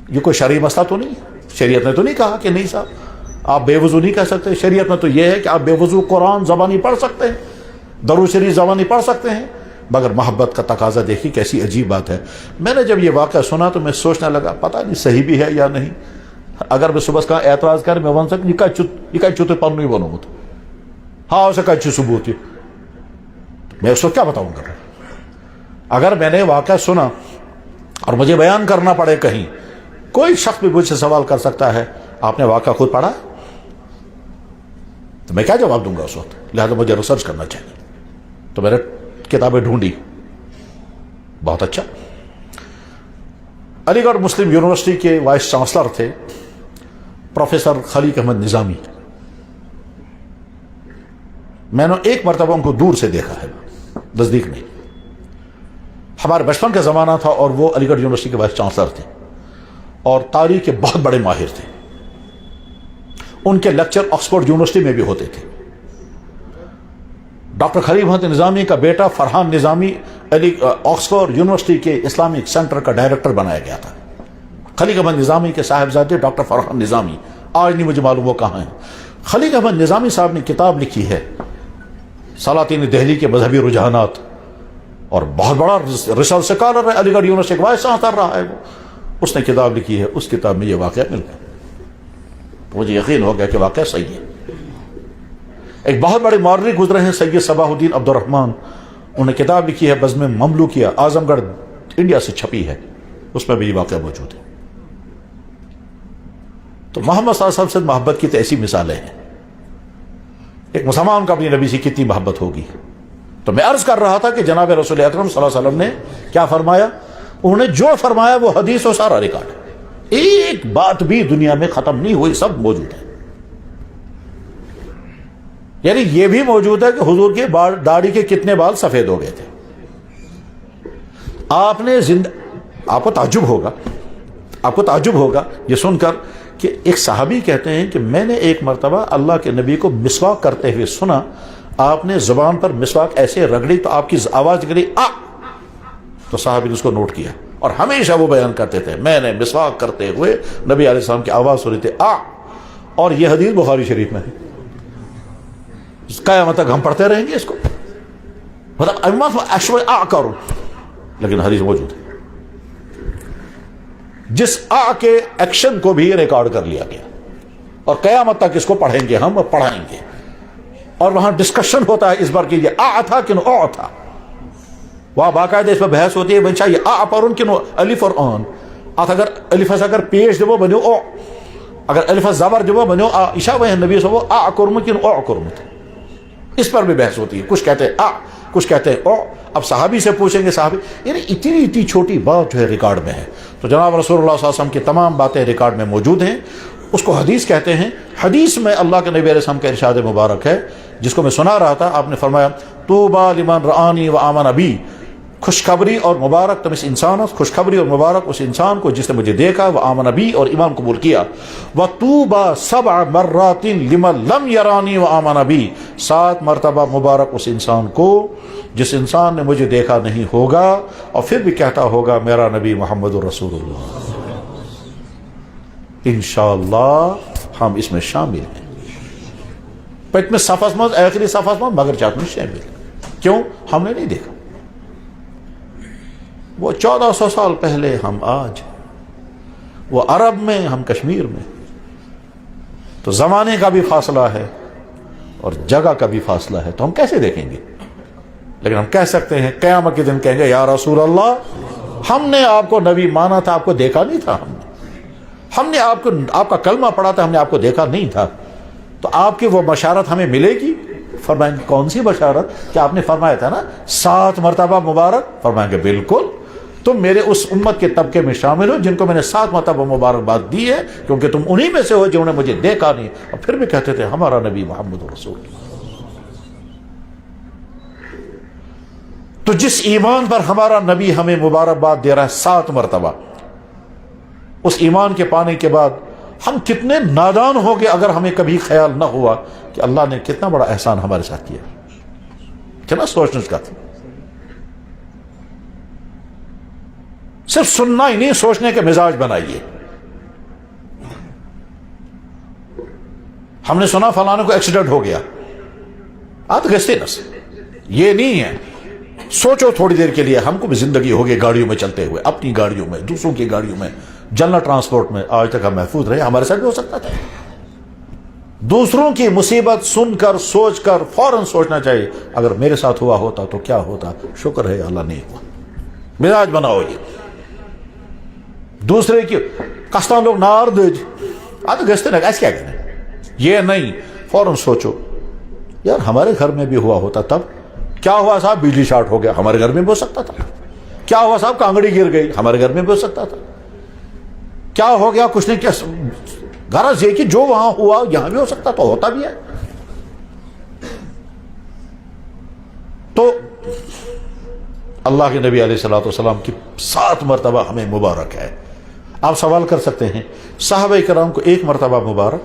یہ کوئی شرعی مسئلہ تو نہیں، شریعت نے تو نہیں کہا کہ نہیں صاحب آپ بے وضو نہیں کہہ سکتے۔ شریعت میں تو یہ ہے کہ آپ بے وضو قرآن زبانی پڑھ سکتے ہیں، درود شریف زبانی پڑھ سکتے ہیں، مگر محبت کا تقاضا دیکھیے کیسی عجیب بات ہے۔ میں نے جب یہ واقعہ سنا تو میں سوچنے لگا پتہ نہیں صحیح بھی ہے یا نہیں۔ اگر میں صبح کا اعتراض کر میں ون سک یہ چوتے پن نہیں بنو ہاں اسے کچھ ثبوت ہے، میں اس کو کیا بتاؤں گا؟ اگر میں نے واقعہ سنا اور مجھے بیان کرنا پڑے کہیں، کوئی شخص بھی مجھ سے سوال کر سکتا ہے آپ نے واقعہ خود پڑھا، تو میں کیا جواب دوں گا اس وقت؟ لہذا مجھے ریسرچ کرنا چاہیے۔ تو میں نے کتابیں ڈھونڈی، بہت اچھا۔ علی گڑھ مسلم یونیورسٹی کے وائس چانسلر تھے پروفیسر خلیق احمد نظامی۔ میں نے ایک مرتبہ ان کو دور سے دیکھا ہے، نزدیک نہیں۔ ہمارے بچپن کا زمانہ تھا اور وہ علی گڑھ یونیورسٹی کے وائس چانسلر تھے اور تاریخ کے بہت بڑے ماہر تھے۔ ان کے لیکچر آکسفورڈ یونیورسٹی میں بھی ہوتے تھے۔ ڈاکٹر خلیق احمد نظامی کا بیٹا فرحان نظامی آکسفورڈ یونیورسٹی کے اسلامک سینٹر کا ڈائریکٹر بنایا گیا تھا۔ خلیق احمد نظامی کے صاحبزادے ڈاکٹر فرحان نظامی آج نہیں مجھے معلوم وہ کہاں ہیں۔ خلیق احمد نظامی صاحب نے کتاب لکھی ہے سلاطین دہلی کے مذہبی رجحانات، اور بہت بڑا ریسرچ سکالر ہے، علی گڑھ یونیورسٹی کا وائس چانسلر رہا ہے وہ۔ اس نے کتاب لکھی ہے، اس کتاب میں یہ واقعہ مل گیا، مجھے یقین ہو گیا کہ واقعہ صحیح ہے۔ ایک بہت بڑے مورخ گزرے ہیں سید صباح الدین عبد الرحمن، انہوں نے کتاب لکھی ہے بزم مملوکیہ، اعظم گڑھ انڈیا سے چھپی ہے، اس میں بھی یہ واقعہ موجود ہے۔ تو محمد صلی اللہ علیہ وسلم سے محبت کی تو ایسی مثالیں ہیں۔ ایک مسلمان کا اپنی نبی سے کتنی محبت ہوگی۔ تو میں عرض کر رہا تھا کہ جناب رسول اکرم صلی اللہ علیہ وسلم نے کیا فرمایا، انہوں نے جو فرمایا وہ حدیث و سارا ریکارڈ ہے، ایک بات بھی دنیا میں ختم نہیں ہوئی، سب موجود ہے۔ یعنی یہ بھی موجود ہے کہ حضور کے داڑھی کے کتنے بال سفید ہو گئے تھے۔ آپ کو تعجب ہوگا یہ سن کر کہ ایک صحابی کہتے ہیں کہ میں نے ایک مرتبہ اللہ کے نبی کو مسواک کرتے ہوئے سنا، آپ نے زبان پر مسواک ایسے رگڑی تو آپ کی آواز نکلی آ، تو صحابی نے اس کو نوٹ کیا، اور ہمیشہ وہ بیان کرتے تھے میں نے مسواک کرتے ہوئے نبی علیہ السلام کی آواز سنی تھی آ، اور یہ حدیث بخاری شریف میں ہے۔ قیامت تک ہم پڑھتے رہیں گے اس کو، مطلب آ کرو، لیکن حدیث موجود ہے۔ جس آ کے ایکشن کو بھی ریکارڈ کر لیا گیا، اور قیامت تک اس کو پڑھیں گے ہم اور پڑھائیں گے۔ اور وہاں ڈسکشن ہوتا ہے اس بار کہ یہ آ تھا کہ او تھا. وہاں باقاعدہ اس پر بحث ہوتی ہے بنچا یہ آ پرن کہ الف اور آن. ات اگر الفس اگر پیش دبو بنو او, اگر الفس زبر دبو بنو آ. عشاء وہ نبی صلی اللہ آ کرم کہ او کرم. اس پر بھی بحث ہوتی ہے. کچھ کہتے ہیں آ, کچھ کہتے ہیں او. اب صحابی سے پوچھیں گے صحابی, یعنی اتنی چھوٹی بات جو ہے ریکارڈ میں ہے. تو جناب رسول اللہ صلی اللہ علیہ وسلم کی تمام باتیں ریکارڈ میں موجود ہیں. اس کو حدیث کہتے ہیں. حدیث میں اللہ کے نبی علیہ السلام کا ارشاد مبارک ہے جس کو میں سنا رہا تھا. آپ نے فرمایا طوبی لمن رآنی وآمن بی, خوشخبری اور مبارک تم اس انسان, خوشخبری اور مبارک اس انسان کو جس نے مجھے دیکھا, وآمن بی اور ایمان قبول کیا. وطوبی 7 مرات لمن لم یرانی وآمن بی, 7 مرتبہ مبارک اس انسان کو جس انسان نے مجھے دیکھا نہیں ہوگا اور پھر بھی کہتا ہوگا میرا نبی محمد الرسول اللہ. انشاءاللہ ہم اس میں شامل ہیں. پتم صفحہ میں آخری صفحہ میں مگر چاہت میں شامل. کیوں؟ ہم نے نہیں دیکھا. وہ 1400 سال پہلے, ہم آج. وہ عرب میں, ہم کشمیر میں. تو زمانے کا بھی فاصلہ ہے اور جگہ کا بھی فاصلہ ہے. تو ہم کیسے دیکھیں گے؟ لیکن ہم کہہ سکتے ہیں قیامت کے دن کہیں گے یا رسول اللہ ہم نے آپ کو نبی مانا تھا, آپ کو دیکھا نہیں تھا. ہم نے آپ کا کلمہ پڑھا تھا, ہم نے آپ کو دیکھا نہیں تھا. تو آپ کی وہ بشارت ہمیں ملے گی؟ فرمائیں گے کون سی بشارت؟ کہ آپ نے فرمایا تھا نا 7 مرتبہ مبارک. فرمائیں گے بالکل, تم میرے اس امت کے طبقے میں شامل ہو جن کو میں نے 7 مرتبہ مبارکباد دی ہے, کیونکہ تم انہی میں سے ہو جنہوں نے مجھے دیکھا نہیں. اور پھر بھی کہتے تھے ہمارا نبی محمد رسول. تو جس ایمان پر ہمارا نبی ہمیں مبارکباد دے رہا ہے 7 مرتبہ, اس ایمان کے پانے کے بعد ہم کتنے نادان ہو گئے اگر ہمیں کبھی خیال نہ ہوا کہ اللہ نے کتنا بڑا احسان ہمارے ساتھ کیا. کتنا سوچنے کا تھا. صرف سننا ہی نہیں, سوچنے کے مزاج بنائیے. ہم نے سنا فلانے کو ایکسیڈنٹ ہو گیا, آت گستے نس, یہ نہیں ہے. سوچو تھوڑی دیر کے لیے, ہم کو بھی زندگی ہو گئی گاڑیوں میں چلتے ہوئے, اپنی گاڑیوں میں, دوسروں کی گاڑیوں میں, جنرل ٹرانسپورٹ میں. آج تک ہم محفوظ رہے, ہمارے ساتھ بھی ہو سکتا تھا. دوسروں کی مصیبت سن کر سوچ کر فوراً سوچنا چاہیے اگر میرے ساتھ ہوا ہوتا تو کیا ہوتا. شکر ہے اللہ نہیں ہوا. مزاج بناؤ. یہ دوسرے کی کستان لوگ نار دج آتے گستے نا, ایسے کیا کریں. یہ نہیں, فوراً سوچو یار ہمارے گھر میں بھی ہوا ہوتا تب کیا ہوا صاحب, بجلی شارٹ ہو گیا, ہمارے گھر میں بھی ہو سکتا تھا. کیا ہوا صاحب, کانگڑی گر گئی, ہمارے گھر میں بھی ہو سکتا تھا. کیا ہو گیا, کچھ نہیں, کیا غرض یہ کہ جو وہاں ہوا یہاں بھی ہو سکتا, تو ہوتا بھی ہے. تو اللہ کے نبی علیہ الصلوۃ والسلام کی 7 مرتبہ ہمیں مبارک ہے. آپ سوال کر سکتے ہیں صحابہ کرام کو 1 مرتبہ مبارک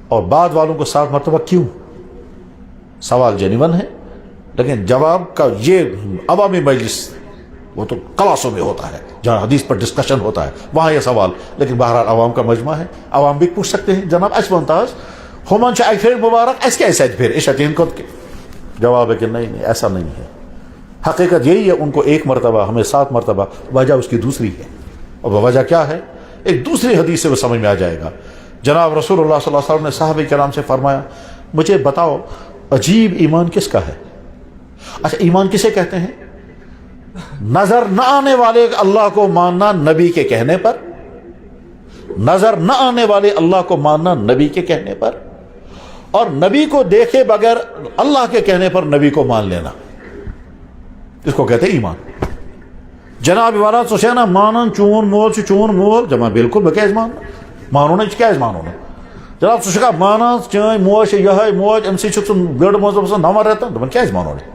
اور بعد والوں کو 7 مرتبہ کیوں؟ سوال جینون ہے, لیکن جواب کا یہ عوامی مجلس وہ تو کلاسوں میں ہوتا ہے جہاں حدیث پر ڈسکشن ہوتا ہے, وہاں یہ سوال. لیکن بہرحال عوام کا مجمع ہے, عوام بھی پوچھ سکتے ہیں جناب اس ممتاز ہومن چاہے پھر مبارک اس کیسے پھر اشتین کو. جواب ہے کہ نہیں ایسا نہیں ہے. حقیقت یہی ہے, ان کو 1 مرتبہ ہمیں 7 مرتبہ. وجہ اس کی دوسری ہے, اور وہ وجہ کیا ہے ایک دوسری حدیث سے وہ سمجھ میں آ جائے گا. جناب رسول اللہ صلی اللہ علیہ وسلم نے صحابہ کرام سے فرمایا مجھے بتاؤ عجیب ایمان کس کا ہے؟ اچھا ایمان کسے کہتے ہیں؟ نظر نہ آنے والے اللہ کو ماننا نبی کے کہنے پر, نظر نہ آنے والے اللہ کو ماننا نبی کے کہنے پر, اور نبی کو دیکھے بغیر اللہ کے کہنے پر نبی کو مان لینا, اس کو کہتے ہیں ایمان. جناب والا سوچنا مانن چون مول سے چون مول جمع بالکل بکیز مان مانو نا کیا مانو نا جناب سوچا مانا چان موج یہ موج ام سی گڑ موز نمبر رہتا دپان کیا مانو نا.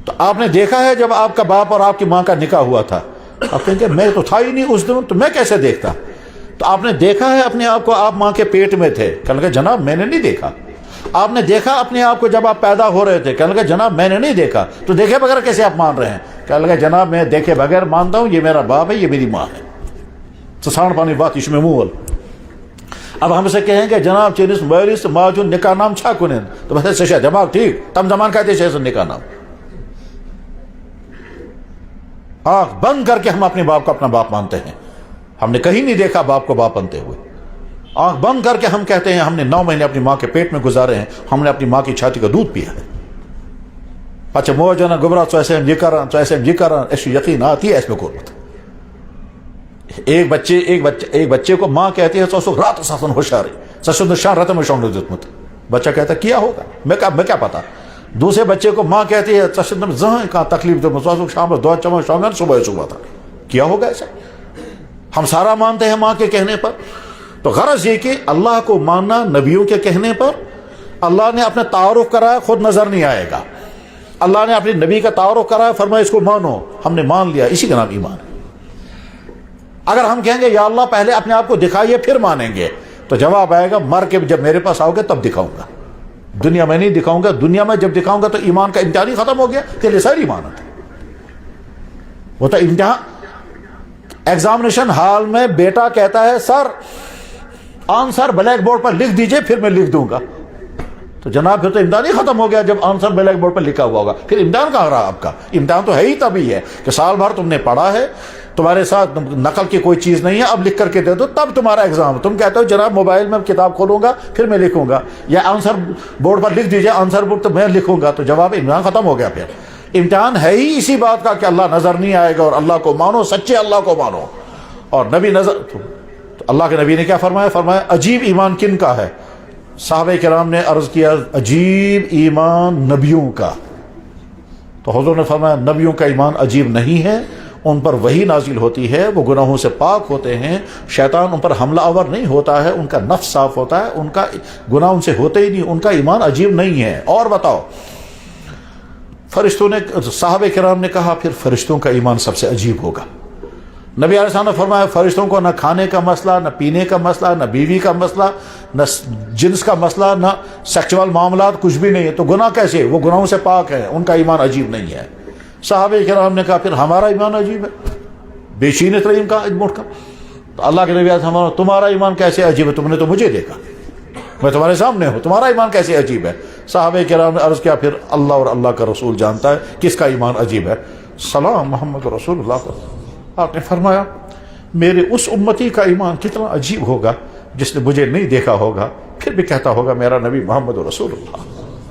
تو آپ نے دیکھا ہے جب آپ کا باپ اور آپ کی ماں کا نکاح ہوا تھا, آپ کہیں گے میں تو تھا ہی نہیں اس دن, تو میں کیسے دیکھتا. تو آپ نے دیکھا ہے اپنے آپ کو, آپ ماں کے پیٹ میں تھے, کہنے لگے جناب میں نے نہیں دیکھا. آپ نے دیکھا اپنے آپ کو جب آپ پیدا ہو رہے تھے, کہنے لگے جناب میں نے نہیں دیکھا. تو دیکھے بغیر کیسے آپ مان رہے ہیں؟ کہنے لگے جناب میں دیکھے بغیر مانتا ہوں, یہ میرا باپ ہے, یہ میری ماں ہے. تو سان پانی بات اس میں مول. اب ہم سے کہیں گے جناب چینس مالس ماجو نکاح نام چھا کنن, تو بس سشا دماغ ٹھیک تم زمان کہتے ہیں نکاح نام. آنکھ بند کر کے ہم اپنے باپ کو اپنا باپ مانتے ہیں. ہم نے کہیں نہیں دیکھا باپ کو باپ بنتے ہوئے. آنکھ بند کر کے ہم کہتے ہیں ہم نے 9 مہینے اپنی ماں کے پیٹ میں گزارے ہیں, ہم نے اپنی ماں کی چھاتی کا دودھ پیا ہے. اچھا موجانہ گبرا تو ایسے ہم یہ کر رہا تو ایسے ہم یہ کر رہا, ایسی یقین آتی ہے اس میں قربت. ایک بچے کو ماں کہتی ہے تو اس کو رات ساسن ہوشیاری سسن شان رت میں شون دتمت, بچہ کہتا ہے کیا ہوگا میں کیا پتا. دوسرے بچے کو ماں کہتی ہے سسن زہاں کا تکلیف دو شام دعا چما شوگن صبح تھا, کیا ہوگا ایسا. ہم سارا مانتے ہیں ماں کے کہنے پر. تو غرض یہ کہ اللہ کو ماننا نبیوں کے کہنے پر, اللہ نے اپنا تعارف کرایا خود نظر نہیں آئے گا, اللہ نے اپنے نبی کا تعارف کرایا فرمایا اس کو مانو, ہم نے مان لیا, اسی کا نام ایمان ہے. اگر ہم کہیں گے یا اللہ پہلے اپنے آپ کو دکھائیے پھر مانیں گے, تو جواب آئے گا مر کے جب میرے پاس آؤ گے تب دکھاؤں گا, دنیا میں نہیں دکھاؤں گا. دنیا میں جب دکھاؤں گا تو ایمان کا امتحان ہی ختم ہو گیا, کہ یہ ساری ایمان ہے. وہ تو امتحان ایگزامینیشن ہال میں بیٹا کہتا ہے سر آنسر بلیک بورڈ پر لکھ دیجئے پھر میں لکھ دوں گا, تو جناب پھر تو امتحان ہی ختم ہو گیا جب آنسر بلیک بورڈ پر لکھا ہوا ہوگا. پھر امتحان کہاں رہا آپ کا؟ امتحان تو ہے ہی تبھی ہے کہ سال بھر تم نے پڑھا ہے, تمہارے ساتھ نقل کی کوئی چیز نہیں ہے, اب لکھ کر کے دے دو تب تمہارا ایگزام. تم کہتے ہو جناب موبائل میں کتاب کھولوں گا پھر میں لکھوں گا, یا آنسر بورڈ پر لکھ دیجئے آنسر بورڈ تو میں لکھوں گا, تو جواب امتحان ختم ہو گیا. پھر امتحان ہے ہی اسی بات کا کہ اللہ نظر نہیں آئے گا, اور اللہ کو مانو, سچے اللہ کو مانو. اور نبی نظر, تو اللہ کے نبی نے کیا فرمایا؟ فرمایا عجیب ایمان کن کا ہے؟ صحابہ کرام نے عرض کیا عجیب ایمان نبیوں کا. تو حضور نے فرمایا نبیوں کا ایمان عجیب نہیں ہے, ان پر وحی نازل ہوتی ہے, وہ گناہوں سے پاک ہوتے ہیں, شیطان ان پر حملہ آور نہیں ہوتا ہے, ان کا نفس صاف ہوتا ہے, ان کا گناہ ان سے ہوتے ہی نہیں, ان کا ایمان عجیب نہیں ہے. اور بتاؤ فرشتوں نے, صحابہ کرام نے کہا پھر فرشتوں کا ایمان سب سے عجیب ہوگا. نبی علیہ السلام نے فرمایا فرشتوں کو نہ کھانے کا مسئلہ, نہ پینے کا مسئلہ, نہ بیوی کا مسئلہ, نہ جنس کا مسئلہ, نہ سیکچول معاملات, کچھ بھی نہیں ہے. تو گناہ کیسے؟ وہ گناہوں سے پاک ہیں, ان کا ایمان عجیب نہیں ہے. صحابہ کرام نے کہا پھر ہمارا ایمان عجیب ہے, بے چین تریم کا اجموٹ کا. تو اللہ کے نبی ہمارا تمہارا ایمان کیسے عجیب ہے؟ تم نے تو مجھے دیکھا, میں تمہارے سامنے ہوں, تمہارا ایمان کیسے عجیب ہے؟ صحابہ کرام نے عرض کیا پھر اللہ اور اللہ کا رسول جانتا ہے کس کا ایمان عجیب ہے. سلام محمد رسول اللہ کا. آپ نے فرمایا میرے اس امتی کا ایمان کتنا عجیب ہوگا جس نے مجھے نہیں دیکھا ہوگا پھر بھی کہتا ہوگا میرا نبی محمد رسول اللہ,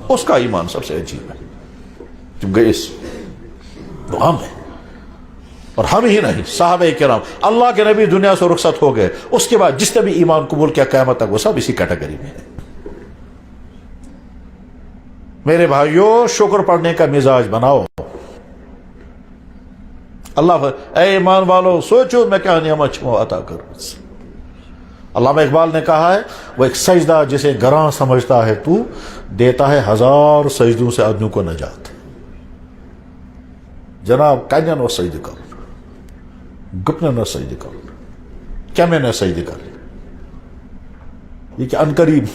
اس کا ایمان سب سے عجیب ہے. تم گئے اس دعا میں, اور ہم ہی نہیں صحابہ کرام, اللہ کے نبی دنیا سے رخصت ہو گئے, اس کے بعد جس نے بھی ایمان قبول کیا قیامت تک وہ سب اسی کیٹیگری میں ہے. میرے بھائیوں شکر پڑھنے کا مزاج بناؤ. اللہ اے ایمان والو سوچو میں کیا نعمت عطا کروں. علامہ اقبال نے کہا ہے وہ ایک سجدہ جسے گراں سمجھتا ہے تو, دیتا ہے 1000 سجدوں سے آدمیوں کو نجات. جناب کہنا نہ سجدہ کرو, گپنا نہ سجدہ کرو, کیا میں نہ سجدہ کر یہ کہ عنقریب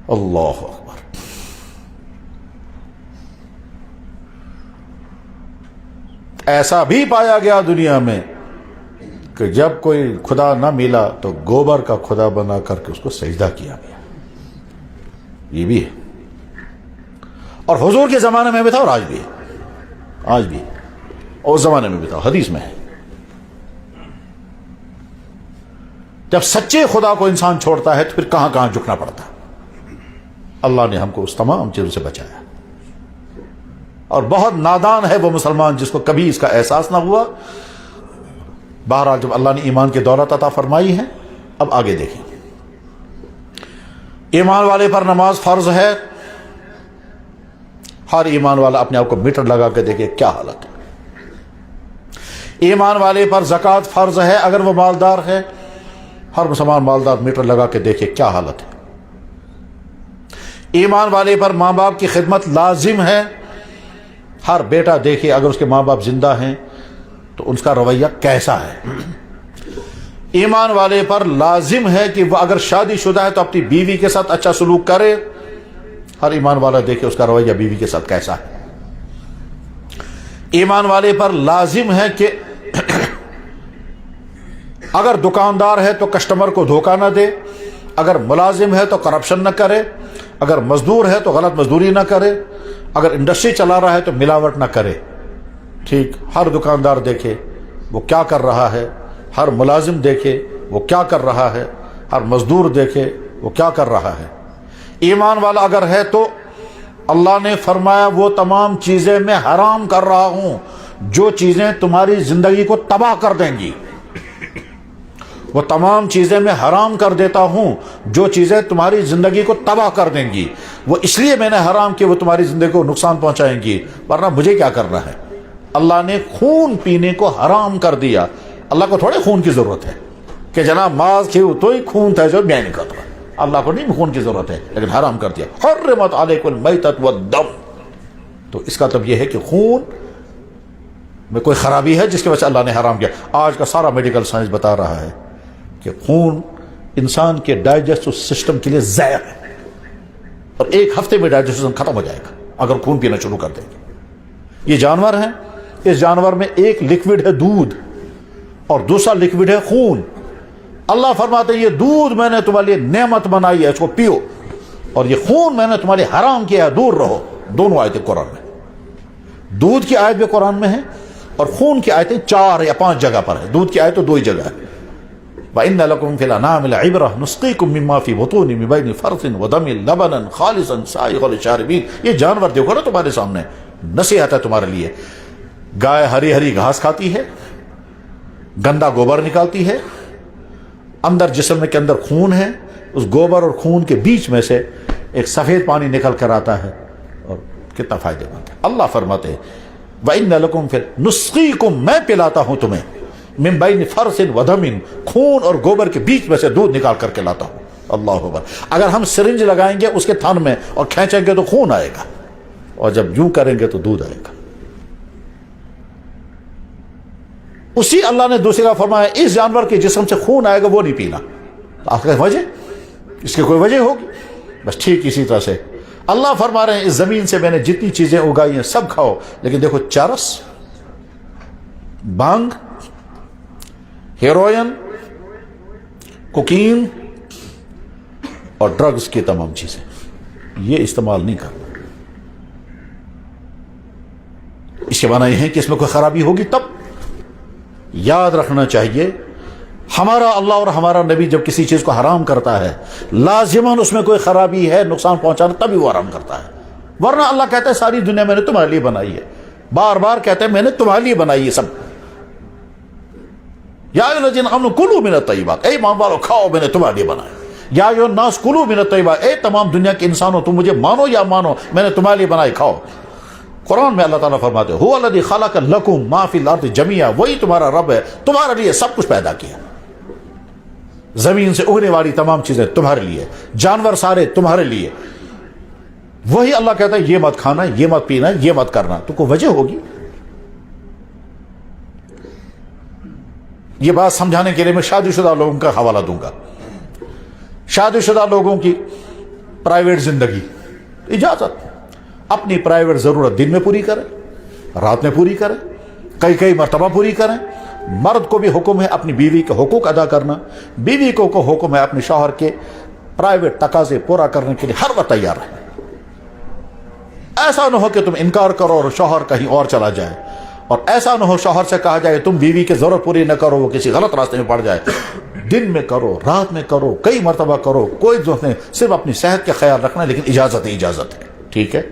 اللہ اکبر. ایسا بھی پایا گیا دنیا میں کہ جب کوئی خدا نہ ملا تو گوبر کا خدا بنا کر کے اس کو سجدہ کیا گیا. یہ بھی ہے, اور حضور کے زمانے میں بھی تھا اور آج بھی ہے, آج بھی اور اس زمانے میں بھی تھا. حدیث میں ہے جب سچے خدا کو انسان چھوڑتا ہے تو پھر کہاں کہاں جھکنا پڑتا ہے. اللہ نے ہم کو اس تمام چیزوں سے بچایا, اور بہت نادان ہے وہ مسلمان جس کو کبھی اس کا احساس نہ ہوا. بہرحال جب اللہ نے ایمان کی دولت عطا فرمائی ہے, اب آگے دیکھیں. ایمان والے پر نماز فرض ہے. ہر ایمان والا اپنے آپ کو میٹر لگا کے دیکھے کیا حالت ہے. ایمان والے پر زکوٰۃ فرض ہے اگر وہ مالدار ہے. ہر مسلمان مالدار میٹر لگا کے دیکھے کیا حالت ہے. ایمان والے پر ماں باپ کی خدمت لازم ہے. ہر بیٹا دیکھے اگر اس کے ماں باپ زندہ ہیں تو اس کا رویہ کیسا ہے. ایمان والے پر لازم ہے کہ وہ اگر شادی شدہ ہے تو اپنی بیوی کے ساتھ اچھا سلوک کرے. ہر ایمان والا دیکھے اس کا رویہ بیوی کے ساتھ کیسا ہے. ایمان والے پر لازم ہے کہ اگر دکاندار ہے تو کسٹمر کو دھوکہ نہ دے, اگر ملازم ہے تو کرپشن نہ کرے, اگر مزدور ہے تو غلط مزدوری نہ کرے, اگر انڈسٹری چلا رہا ہے تو ملاوٹ نہ کرے. ٹھیک، ہر دکاندار دیکھے وہ کیا کر رہا ہے، ہر ملازم دیکھے وہ کیا کر رہا ہے، ہر مزدور دیکھے وہ کیا کر رہا ہے۔ ایمان والا اگر ہے تو اللہ نے فرمایا وہ تمام چیزیں میں حرام کر رہا ہوں جو چیزیں تمہاری زندگی کو تباہ کر دیں گی، وہ تمام چیزیں میں حرام کر دیتا ہوں جو چیزیں تمہاری زندگی کو تباہ کر دیں گی، وہ اس لیے میں نے حرام کی وہ تمہاری زندگی کو نقصان پہنچائیں گی، ورنہ مجھے کیا کرنا ہے۔ اللہ نے خون پینے کو حرام کر دیا۔ اللہ کو تھوڑے خون کی ضرورت ہے کہ جناب ماز کھیو تو ہی خون تھا جو میں نہیں کرتا، اللہ کو نہیں خون کی ضرورت ہے، لیکن حرام کر دیا۔ حرمت علیکم المیتۃ والدم، تو اس کا مطلب یہ ہے کہ خون میں کوئی خرابی ہے جس کی وجہ سے اللہ نے حرام کیا۔ آج کا سارا میڈیکل سائنس بتا رہا ہے کہ خون انسان کے ڈائجسٹو سسٹم کے لیے زہر ہے، اور ایک ہفتے میں ڈائجسٹو سسٹم ختم ہو جائے گا اگر خون پینا شروع کر دیں گے۔ یہ جانور ہیں، اس جانور میں ایک لکوڈ ہے دودھ اور دوسرا لکوڈ ہے خون۔ اللہ فرماتے ہیں یہ دودھ میں نے تمہارے لیے نعمت بنائی ہے، اس کو پیو، اور یہ خون میں نے تمہارے حرام کیا ہے، دور رہو۔ دونوں آیتیں قرآن میں، دودھ کی آیت بھی قرآن میں ہے اور خون کی آیتیں 4 یا 5 جگہ پر ہے۔ دودھ کی آیت تو 2 ہی جگہ ہے۔ وَإِنَّ لَكُمْ فِي الْأَنْعَامِ لَعِبْرَةً نُسْقِيكُم مِّمَّا فِي بُطُونِهِ مِن بَيْنِ فَرْثٍ وَدَمٍ لَبَنًا خَالِصًا سَائِغًا لِلشَّارِبِينَ۔ یہ جانور دیکھو نا تمہارے سامنے، نصیحت ہے تمہارے لیے۔ گائے ہری ہری گھاس کھاتی ہے، گندا گوبر نکالتی ہے، اندر جسم کے اندر خون ہے، اس گوبر اور خون کے بیچ میں سے ایک سفید پانی نکل کر آتا ہے، اور کتنا فائدہ مند ہے۔ اللہ فرماتے ہیں وَإِنَّ لَكُمْ فِي نُسْقِيكُم، میں پلاتا ہوں تمہیں، من بین فرث و دم، خون اور گوبر کے بیچ میں سے دودھ نکال کر کے لاتا ہوں۔ اللہ اکبر۔ اگر ہم سرنج لگائیں گے اس کے تھن میں اور کھینچیں گے تو خون آئے گا، اور جب یوں کریں گے تو دودھ آئے گا۔ اسی اللہ نے دوسری جگہ فرمایا اس جانور کے جسم سے خون آئے گا وہ نہیں پینا۔ آپ کا وجہ، اس کی کوئی وجہ ہوگی؟ بس ٹھیک اسی طرح سے اللہ فرما رہے ہیں اس زمین سے میں نے جتنی چیزیں اگائی ہیں سب کھاؤ، لیکن دیکھو چرس، بانگ، ہیروئن، کوکین اور ڈرگز کی تمام چیزیں یہ استعمال نہیں کرنا۔ اس کے معنی یہ ہے کہ اس میں کوئی خرابی ہوگی تب۔ یاد رکھنا چاہیے ہمارا اللہ اور ہمارا نبی جب کسی چیز کو حرام کرتا ہے لازماً اس میں کوئی خرابی ہے، نقصان پہنچانا، تبھی وہ حرام کرتا ہے، ورنہ اللہ کہتا ہے ساری دنیا میں نے تمہارے لیے بنائی ہے، بار بار کہتے ہیں میں نے تمہارے لیے بنائی ہے سب۔ یا ایھا الذین آمنوا کلوا من الطیبات، اے ایمان والو کھاؤ، میں نے تمہارے لیے بنایا۔ یا ایھا الناس کلوا من الطیبات، اے تمام دنیا کے انسانوں تم مجھے مانو یا مانو، میں نے تمہارے لیے بنائی، کھاؤ۔ قرآن میں اللہ تعالیٰ فرماتے ہیں هو الذی خلق لکم ما فی الارض جمیعا، وہی تمہارا رب ہے، تمہارے لیے سب کچھ پیدا کیا، زمین سے اگنے والی تمام چیزیں تمہارے لیے، جانور سارے تمہارے لیے۔ وہی اللہ کہتا ہے یہ مت کھانا، یہ مت پینا، یہ مت کرنا، تو کوئی وجہ ہوگی۔ یہ بات سمجھانے کے لیے میں شادی شدہ لوگوں کا حوالہ دوں گا۔ شادی شدہ لوگوں کی پرائیویٹ زندگی، اجازت، اپنی پرائیویٹ ضرورت دن میں پوری کریں، رات میں پوری کریں، کئی مرتبہ پوری کریں۔ مرد کو بھی حکم ہے اپنی بیوی کے حقوق ادا کرنا، بیوی کو حکم ہے اپنے شوہر کے پرائیویٹ تقاضے پورا کرنے کے لیے ہر وقت تیار رہیں۔ ایسا نہ ہو کہ تم انکار کرو اور شوہر کہیں اور چلا جائے، اور ایسا نہ ہو شوہر سے کہا جائے تم بیوی کی ضرورت پوری نہ کرو، وہ کسی غلط راستے میں پڑ جائے۔ دن میں کرو، رات میں کرو، کئی مرتبہ کرو، کوئی ضرورت نہیں، صرف اپنی صحت کا خیال رکھنا، لیکن اجازت ہے، ٹھیک ہے،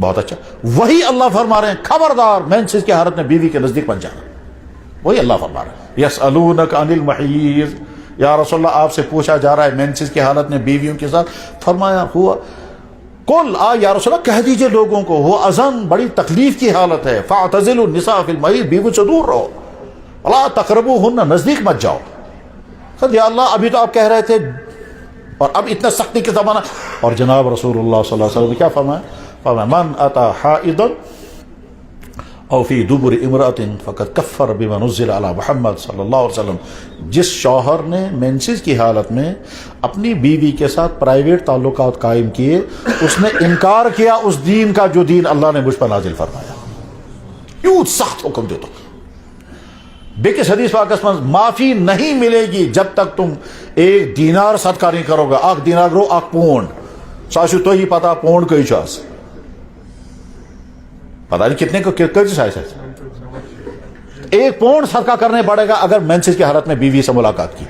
بہت اچھا۔ وہی اللہ فرما رہے ہیں خبردار مینسز کی حالت میں بیوی کے نزدیک مت جانا، وہی اللہ فرما رہے ہیں۔ یسألونک عن المحیض، یا رسول اللہ آپ سے پوچھا جا رہا ہے مینسز کی حالت میں بیویوں کے ساتھ، فرمایا ہوا قل، یا رسول اللہ کہہ دیجئے لوگوں کو، وہ اذن بڑی تکلیف کی حالت ہے، فاعتزلوا النساء فی المحیض، بیوی سے دور رہو، ولا تقربوہن، نزدیک مت جاؤ۔ یا اللہ ابھی تو آپ کہہ رہے تھے اور اب اتنا سختی کے زمانہ، اور جناب رسول اللہ صلی اللہ علیہ وسلم نے کیا فرمایا؟ من اتی حائضا او فی دبر امرأۃ فقد کفر بما نزل علی محمد صلی اللہ علیہ وسلم، جس شوہر نے مینسز کی حالت میں اپنی بیوی کے ساتھ پرائیویٹ تعلقات قائم کیے، اس نے انکار کیا اس دین کا جو دین اللہ نے مجھ پر نازل فرمایا۔ کیوں سخت حکم دیتا بیکس حدیث پاک میں معافی نہیں ملے گی جب تک تم 1 دینار صدقہ نہیں کرو گے۔ 8 دینار کرو، 8 پونڈ، ساشو تو ہی پتا پونڈ کئی چاس، پتا نہیں کتنے کو کیسے 1 پاؤنڈ صدقہ کرنے پڑے گا اگر مینسز کی حالت میں بیوی سے ملاقات کی.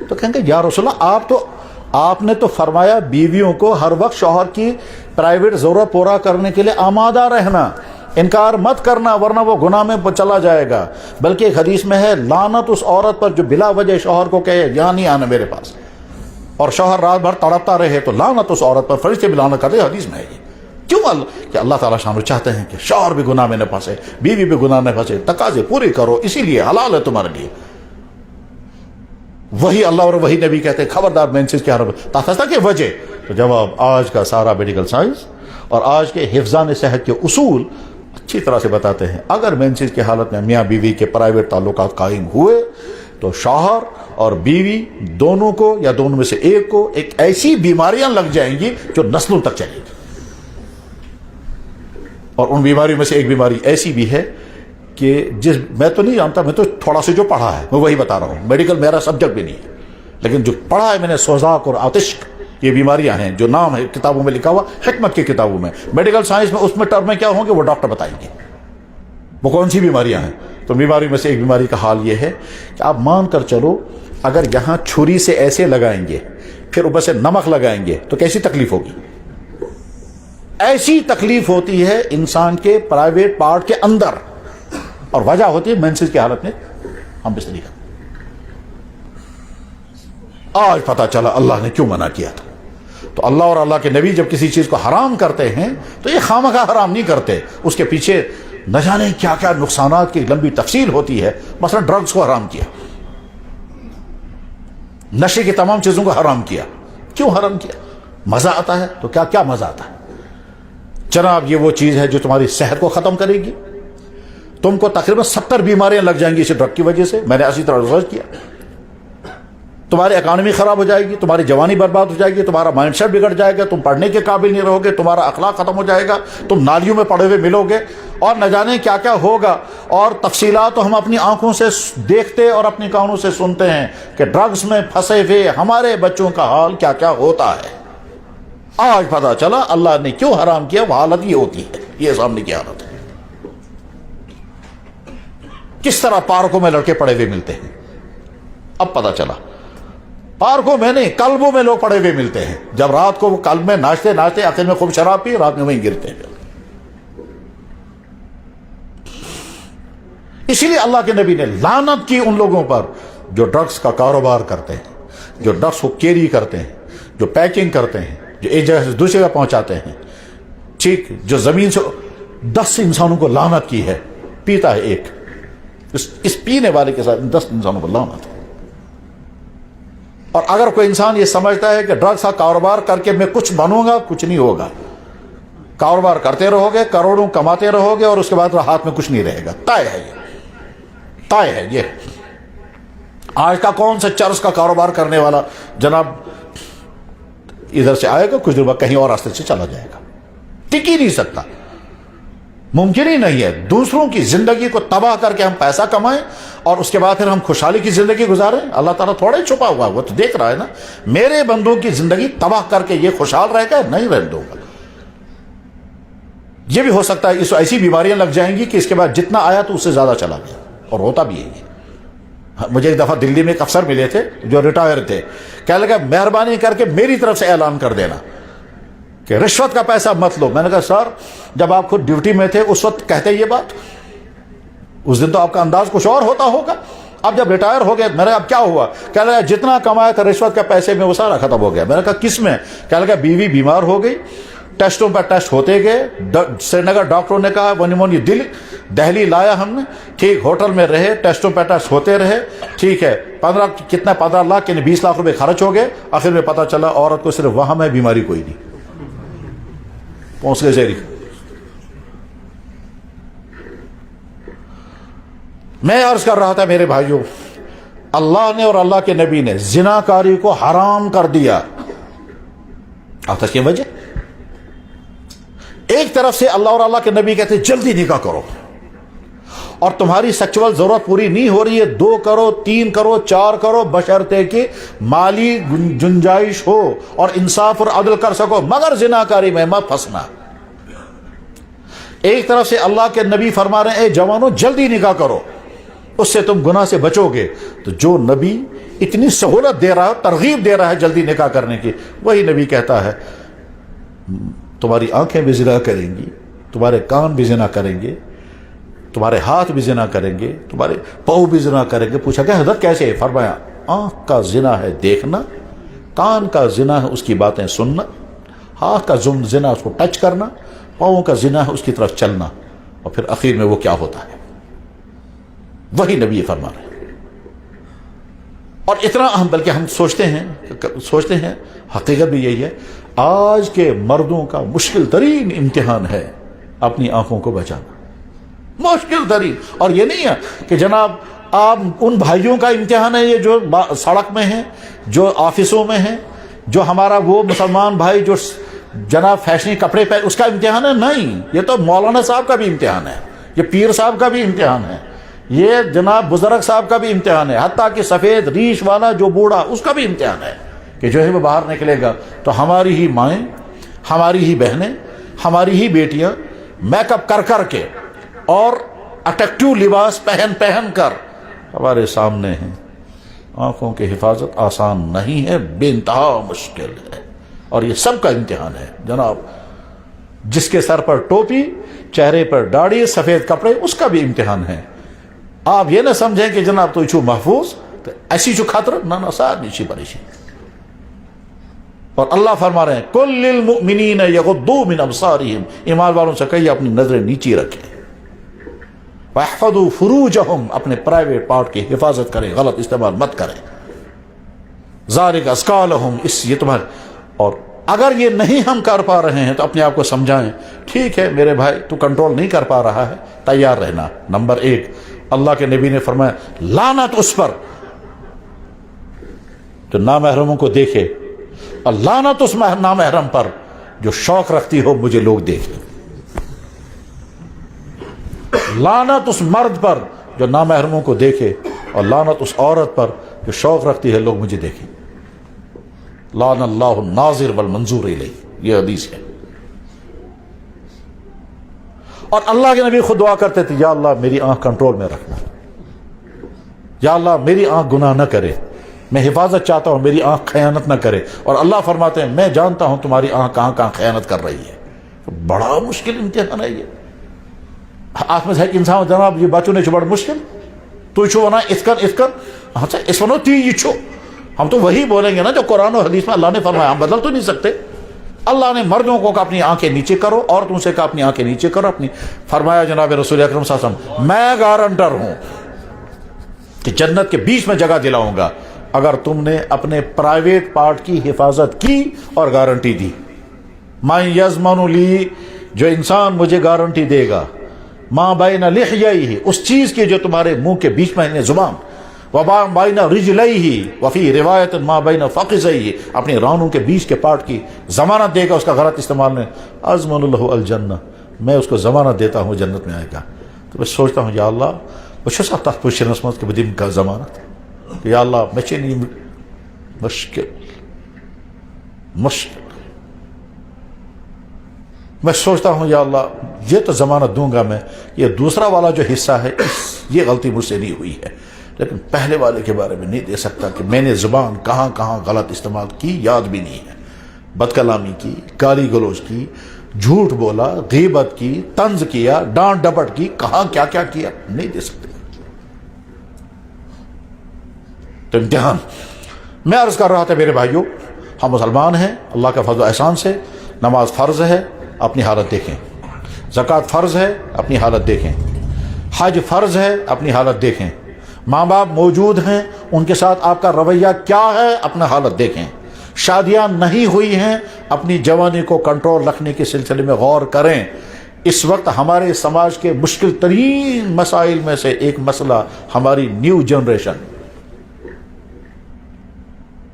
تو کہیں گے یا رسول اللہ آپ نے تو فرمایا بیویوں کو ہر وقت شوہر کی پرائیویٹ ضرورت پورا کرنے کے لیے آمادہ رہنا، انکار مت کرنا ورنہ وہ گناہ میں چلا جائے گا. بلکہ ایک حدیث میں ہے لعنت اس عورت پر جو بلا وجہ شوہر کو کہے یہاں نہیں آنا میرے پاس، اور شوہر رات بھر تڑپتا رہے تو لعنت اس عورت پر، فرشتے بھی لعنت کرتے. حدیث میں ہے یہ. کیوں؟ کہ اللہ تعالیٰ شان چاہتے ہیں کہ شوہر بھی گناہ میں نہ پھنسے، بیوی بھی گناہ نہ پھنسے، تقاضے پورے کرو، اسی لیے حلال ہے تمہارے لیے. وہی اللہ اور وہی نبی کہتے ہیں خبردار مینسز کی حالت تاخستہ کی وجہ. تو جواب آج کا سارا میڈیکل سائنس اور آج کے حفظان صحت کے اصول اچھی طرح سے بتاتے ہیں اگر مینسز کی حالت میں میاں بیوی کے پرائیویٹ تعلقات قائم ہوئے تو شوہر اور بیوی دونوں کو یا دونوں میں سے ایک کو ایک ایسی بیماریاں لگ جائیں گی جو نسلوں تک چلے گی. اور ان بیماریوں میں سے ایک بیماری ایسی بھی ہے کہ میں تو نہیں جانتا، میں تو تھوڑا سے جو پڑھا ہے میں وہی بتا رہا ہوں، میڈیکل میرا سبجیکٹ بھی نہیں ہے، لیکن جو پڑھا ہے میں نے سوزاک اور آتش، یہ بیماریاں ہیں جو نام ہے کتابوں میں لکھا ہوا، حکمت کی کتابوں میں. میڈیکل سائنس میں اس میں ٹرمیں کیا ہوں گے وہ ڈاکٹر بتائیں گے وہ کون سی بیماریاں ہیں. تو بیماری میں سے ایک بیماری کا حال یہ ہے کہ آپ مان کر چلو اگر یہاں چھری سے ایسے لگائیں گے پھر اوپر سے نمک لگائیں گے تو کیسی تکلیف ہوگی. ایسی تکلیف ہوتی ہے انسان کے پرائیویٹ پارٹ کے اندر، اور وجہ ہوتی ہے مینسز کی حالت میں ہم بستری کا. آج پتہ چلا اللہ نے کیوں منع کیا تھا. تو اللہ اور اللہ کے نبی جب کسی چیز کو حرام کرتے ہیں تو یہ خامخواہ حرام نہیں کرتے، اس کے پیچھے نہ جانے کیا کیا نقصانات کی لمبی تفصیل ہوتی ہے. مثلا ڈرگز کو حرام کیا، نشے کی تمام چیزوں کو حرام کیا. کیوں حرام کیا؟ مزہ آتا ہے. تو کیا کیا مزہ آتا ہے؟ جناب یہ وہ چیز ہے جو تمہاری صحت کو ختم کرے گی. تم کو تقریباً 70 بیماریاں لگ جائیں گی اس ڈرگ کی وجہ سے. میں نے اسی طرح ریسرچ کیا. تمہاری اکانومی خراب ہو جائے گی، تمہاری جوانی برباد ہو جائے گی، تمہارا مائنڈ سیٹ بگڑ جائے گا، تم پڑھنے کے قابل نہیں رہو گے، تمہارا اخلاق ختم ہو جائے گا، تم نالیوں میں پڑے ہوئے ملو گے، اور نہ جانے کیا کیا ہوگا. اور تفصیلات تو ہم اپنی آنکھوں سے دیکھتے اور اپنی کانوں سے سنتے ہیں کہ ڈرگز میں پھنسے ہوئے ہمارے بچوں کا حال کیا کیا ہوتا ہے. آج پتہ چلا اللہ نے کیوں حرام کیا، وہ حالت یہ ہوتی ہے. یہ سامنے کی حالت ہے. کس طرح پارکوں میں لڑکے پڑے ہوئے ملتے ہیں. اب پتہ چلا پارکوں میں نہیں، کلبوں میں لوگ پڑے ہوئے ملتے ہیں. جب رات کو وہ کلب میں ناچتے ناچتے آخر میں خوب شراب پی، رات میں وہیں گرتے ہیں. اسی لیے اللہ کے نبی نے لعنت کی ان لوگوں پر جو ڈرگز کا کاروبار کرتے ہیں، جو ڈرگز کو کیری کرتے ہیں، جو پیکنگ کرتے ہیں، جو ایک جگہ سے دوسری جگہ پہنچاتے ہیں. ٹھیک، جو زمین سے 10 انسانوں کو لعنت کی ہے. پیتا ہے ایک، اس پینے والے کے ساتھ 10 انسانوں کو لعنت ہے. اور اگر کوئی انسان یہ سمجھتا ہے کہ ڈرگز کا کاروبار کر کے میں کچھ بنوں گا، کچھ نہیں ہوگا. کاروبار کرتے رہو گے، کروڑوں کماتے رہو گے، اور اس کے بعد ہاتھ میں کچھ نہیں رہے گا. طے ہے یہ، طے ہے یہ. آج کا کون سا چرس کا کاروبار کرنے والا جناب ادھر سے آئے گا، کچھ دیر بعد کہیں اور راستے سے چلا جائے گا. ٹک ہی نہیں سکتا، ممکن ہی نہیں ہے. دوسروں کی زندگی کو تباہ کر کے ہم پیسہ کمائیں اور اس کے بعد پھر ہم خوشحالی کی زندگی گزاریں. اللہ تعالیٰ تھوڑا ہی چھپا ہوا، وہ تو دیکھ رہا ہے نا. میرے بندوں کی زندگی تباہ کر کے یہ خوشحال رہے گا؟ نہیں رہنے دوں گا. یہ بھی ہو سکتا ہے اس ایسی بیماریاں لگ جائیں گی کہ اس کے بعد جتنا آیا تو اس سے زیادہ چلا گیا. اور ہوتا بھی ہے. مجھے ایک دفعہ دلی میں ایک افسر ملے تھے جو ریٹائر تھے. کہنے لگا مہربانی کر کے میری طرف سے اعلان کر دینا کہ رشوت کا پیسہ مت لو. میں نے کہا سر جب آپ خود ڈیوٹی میں تھے اس وقت کہتے یہ بات، اس دن تو آپ کا انداز کچھ اور ہوتا ہوگا. اب جب ریٹائر ہو گئے، میں نے کہا اب کیا ہوا؟ کہنے لگا جتنا کمایا تھا رشوت کے پیسے میں وہ سارا ختم ہو گیا. میں نے کہا کس میں؟ کہنے لگا بیوی بیمار ہو گئی، ٹیسٹوں پر ٹیسٹ ہوتے گئے. سری نگر ڈاکٹروں نے کہا ونیمونی دہلی لایا ہم نے. ٹھیک، ہوٹل میں رہے، ٹیسٹوں پہ ٹیسٹ ہوتے رہے. ٹھیک ہے، 15 لاکھ یعنی 20 لاکھ روپے خرچ ہو گئے. آخر میں پتہ چلا عورت کو صرف وہاں میں بیماری کوئی نہیں. پہنچ گئے زہری. میں عرض کر رہا تھا میرے بھائیوں، اللہ نے اور اللہ کے نبی نے زناکاری کو حرام کر دیا. اب تک کی وجہ ایک طرف سے اللہ اور اللہ کے نبی کہتے جلدی نکاح کرو، اور تمہاری سیکچول ضرورت پوری نہیں ہو رہی ہے 2 کرو 3 کرو 4 کرو، بشرطے کہ مالی گنجائش ہو اور انصاف اور عدل کر سکو، مگر زناکاری میں مت پھنسنا. ایک طرف سے اللہ کے نبی فرما رہے ہیں اے جوانوں جلدی نکاح کرو، اس سے تم گناہ سے بچو گے. تو جو نبی اتنی سہولت دے رہا ہے، ترغیب دے رہا ہے جلدی نکاح کرنے کی، وہی نبی کہتا ہے تمہاری آنکھیں بھی زنا کریں گی، تمہارے کان بھی زنا کریں گے، تمہارے ہاتھ بھی زنا کریں گے، تمہارے پاؤں بھی زنا کریں گے. پوچھا کہ حضرت کیسے؟ فرمایا آنکھ کا زنا ہے دیکھنا، کان کا زنا ہے اس کی باتیں سننا، ہاتھ کا زنا اس کو ٹچ کرنا، پاؤں کا زنا ہے اس کی طرف چلنا، اور پھر اخیر میں وہ کیا ہوتا ہے وہی نبی فرما رہے ہیں. اور اتنا اہم، بلکہ ہم سوچتے ہیں حقیقت بھی یہی ہے، آج کے مردوں کا مشکل ترین امتحان ہے اپنی آنکھوں کو بچانا، مشکل ترین. اور یہ نہیں ہے کہ جناب آپ ان بھائیوں کا امتحان ہے یہ جو سڑک میں ہیں، جو آفسوں میں ہیں، جو ہمارا وہ مسلمان بھائی جو جناب فیشنی کپڑے پہن، اس کا امتحان ہے. نہیں، یہ تو مولانا صاحب کا بھی امتحان ہے، یہ پیر صاحب کا بھی امتحان ہے، یہ جناب بزرگ صاحب کا بھی امتحان ہے، حتیٰ کہ سفید ریش والا جو بوڑھا اس کا بھی امتحان ہے کہ جو ہے وہ باہر نکلے گا تو ہماری ہی مائیں، ہماری ہی بہنیں، ہماری ہی بیٹیاں میک اپ کر کے اور اٹریکٹیو لباس پہن کر ہمارے سامنے ہیں. آنکھوں کی حفاظت آسان نہیں ہے، بے انتہا مشکل ہے، اور یہ سب کا امتحان ہے جناب. جس کے سر پر ٹوپی، چہرے پر داڑھی، سفید کپڑے، اس کا بھی امتحان ہے. آپ یہ نہ سمجھیں کہ جناب تو چھو محفوظ، تو ایسی چھو خطر نہ ساتھ نیچی پریشی. اور اللہ فرما رہے ہیں کل للمؤمنین یغضوا من ابصارہم، ایمان والوں سے کہیے اپنی نظریں نیچی رکھیں. واحفظوا فروجہم، اپنے پرائیویٹ پارٹ کی حفاظت کریں، غلط استعمال مت کریں. ذالک ازکیٰ لہم، اس یہ تمہارے. اور اگر یہ نہیں ہم کر پا رہے ہیں تو اپنے آپ کو سمجھائیں، ٹھیک ہے میرے بھائی تو کنٹرول نہیں کر پا رہا ہے، تیار رہنا. نمبر 1، اللہ کے نبی نے فرمایا لعنت اس پر جو نامحرموں کو دیکھے، اور لعنت اس نامحرم پر جو شوق رکھتی ہو مجھے لوگ دیکھیں. لعنت اس مرد پر جو نامحرموں کو دیکھے، اور لعنت اس عورت پر جو شوق رکھتی ہے لوگ مجھے دیکھیں. لعن اللہ الناظر والمنظور الیہ، یہ حدیث ہے. اور اللہ کے نبی خود دعا کرتے تھے یا اللہ میری آنکھ کنٹرول میں رکھنا، یا اللہ میری آنکھ گناہ نہ کرے، میں حفاظت چاہتا ہوں میری آنکھ خیانت نہ کرے. اور اللہ فرماتے ہیں میں جانتا ہوں تمہاری آنکھ کہاں کہاں خیانت کر رہی ہے. بڑا مشکل امتحان ہے یہ. آپ میں سے ایک انسان جناب یہ بچوں نے بڑا مشکل تو چھو نا اس کر اچھا اس ونو تی یہ چھو، ہم تو وہی بولیں گے نا جو قرآن و حدیث میں اللہ نے فرمایا، ہم بدل تو نہیں سکتے. اللہ نے مردوں کو کہا اپنی آنکھیں نیچے کرو، عورتوں سے کہا اپنی آنکھیں نیچے کرو. اپنی فرمایا جناب رسول اکرم صلی اللہ علیہ وسلم میں گارنٹر ہوں کہ جنت کے بیچ میں جگہ دلاؤں گا اگر تم نے اپنے پرائیویٹ پارٹ کی حفاظت کی اور گارنٹی دی. میں یضمن لی، جو انسان مجھے گارنٹی دے گا، ما بین لحییہ، اس چیز کی جو تمہارے منہ کے بیچ میں ہے زبان، وما بین رجلیہ، وفی روایت ما بین فخذیہ، اپنی رانوں کے بیچ کے پارٹ کی ضمانت دے گا اس کا غلط استعمال میں. اضمن له الجنہ، میں اس کو ضمانت دیتا ہوں جنت میں آئے گا. تو میں سوچتا ہوں یا اللہ بہ چھُس تَتھ پوزیشنس منٛز کہ بہٕ دِمہٕ کانٛہہ ضمانت. یا اللہ مےٚ چھے نہٕ یِم مشکل میں سوچتا ہوں یا اللہ یہ تو ضمانت دوں گا میں، یہ دوسرا والا جو حصہ ہے یہ غلطی مجھ سے نہیں ہوئی ہے، لیکن پہلے والے کے بارے میں نہیں دے سکتا کہ میں نے زبان کہاں کہاں غلط استعمال کی، یاد بھی نہیں ہے. بد کلامی کی، گالی گلوچ کی، جھوٹ بولا، غیبت کی، طنز کیا، ڈانٹ ڈپٹ کی، کہاں کیا کیا کیا نہیں دے سکتے. تو امتحان میں عرض کر رہا تھا میرے بھائیوں، ہم مسلمان ہیں اللہ کا فضل و احسان سے. نماز فرض ہے، اپنی حالت دیکھیں. زکوٰۃ فرض ہے، اپنی حالت دیکھیں. حج فرض ہے، اپنی حالت دیکھیں. ماں باپ موجود ہیں، ان کے ساتھ آپ کا رویہ کیا ہے، اپنا حالت دیکھیں. شادیاں نہیں ہوئی ہیں، اپنی جوانی کو کنٹرول رکھنے کے سلسلے میں غور کریں. اس وقت ہمارے سماج کے مشکل ترین مسائل میں سے ایک مسئلہ ہماری نیو جنریشن،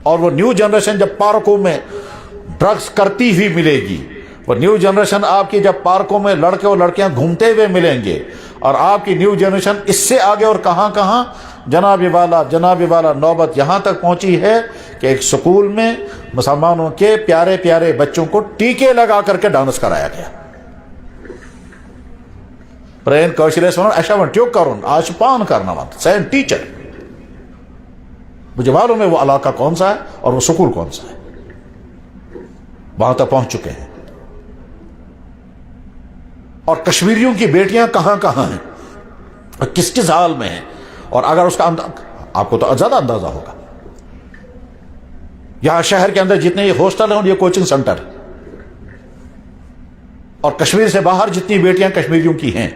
اور وہ نیو جنریشن جب پارکوں میں ڈرگز کرتی ہوئی ملے گی، وہ نیو جنریشن آپ کی جب پارکوں میں لڑکے اور لڑکیاں گھومتے ہوئے ملیں گے، اور آپ کی نیو جنریشن اس سے آگے اور کہاں کہاں جناب والا نوبت یہاں تک پہنچی ہے کہ ایک سکول میں مسلمانوں کے پیارے پیارے بچوں کو ٹیکے لگا کر کے ڈانس کرایا گیا. برین کوشلس ون اچھا ٹیوک کرن آج پان کرنا مت سین ٹیچر مجھے معلوم ہے وہ علاقہ کون سا ہے اور وہ سکول کون سا ہے، وہاں تک پہنچ چکے ہیں. اور کشمیریوں کی بیٹیاں کہاں کہاں ہیں اور کس کس حال میں ہیں، اور اگر اس کا آپ کو تو زیادہ اندازہ ہوگا. یہاں شہر کے اندر جتنے یہ ہاسٹل ہیں یہ کوچنگ سینٹر، اور کشمیر سے باہر جتنی بیٹیاں کشمیریوں کی ہیں،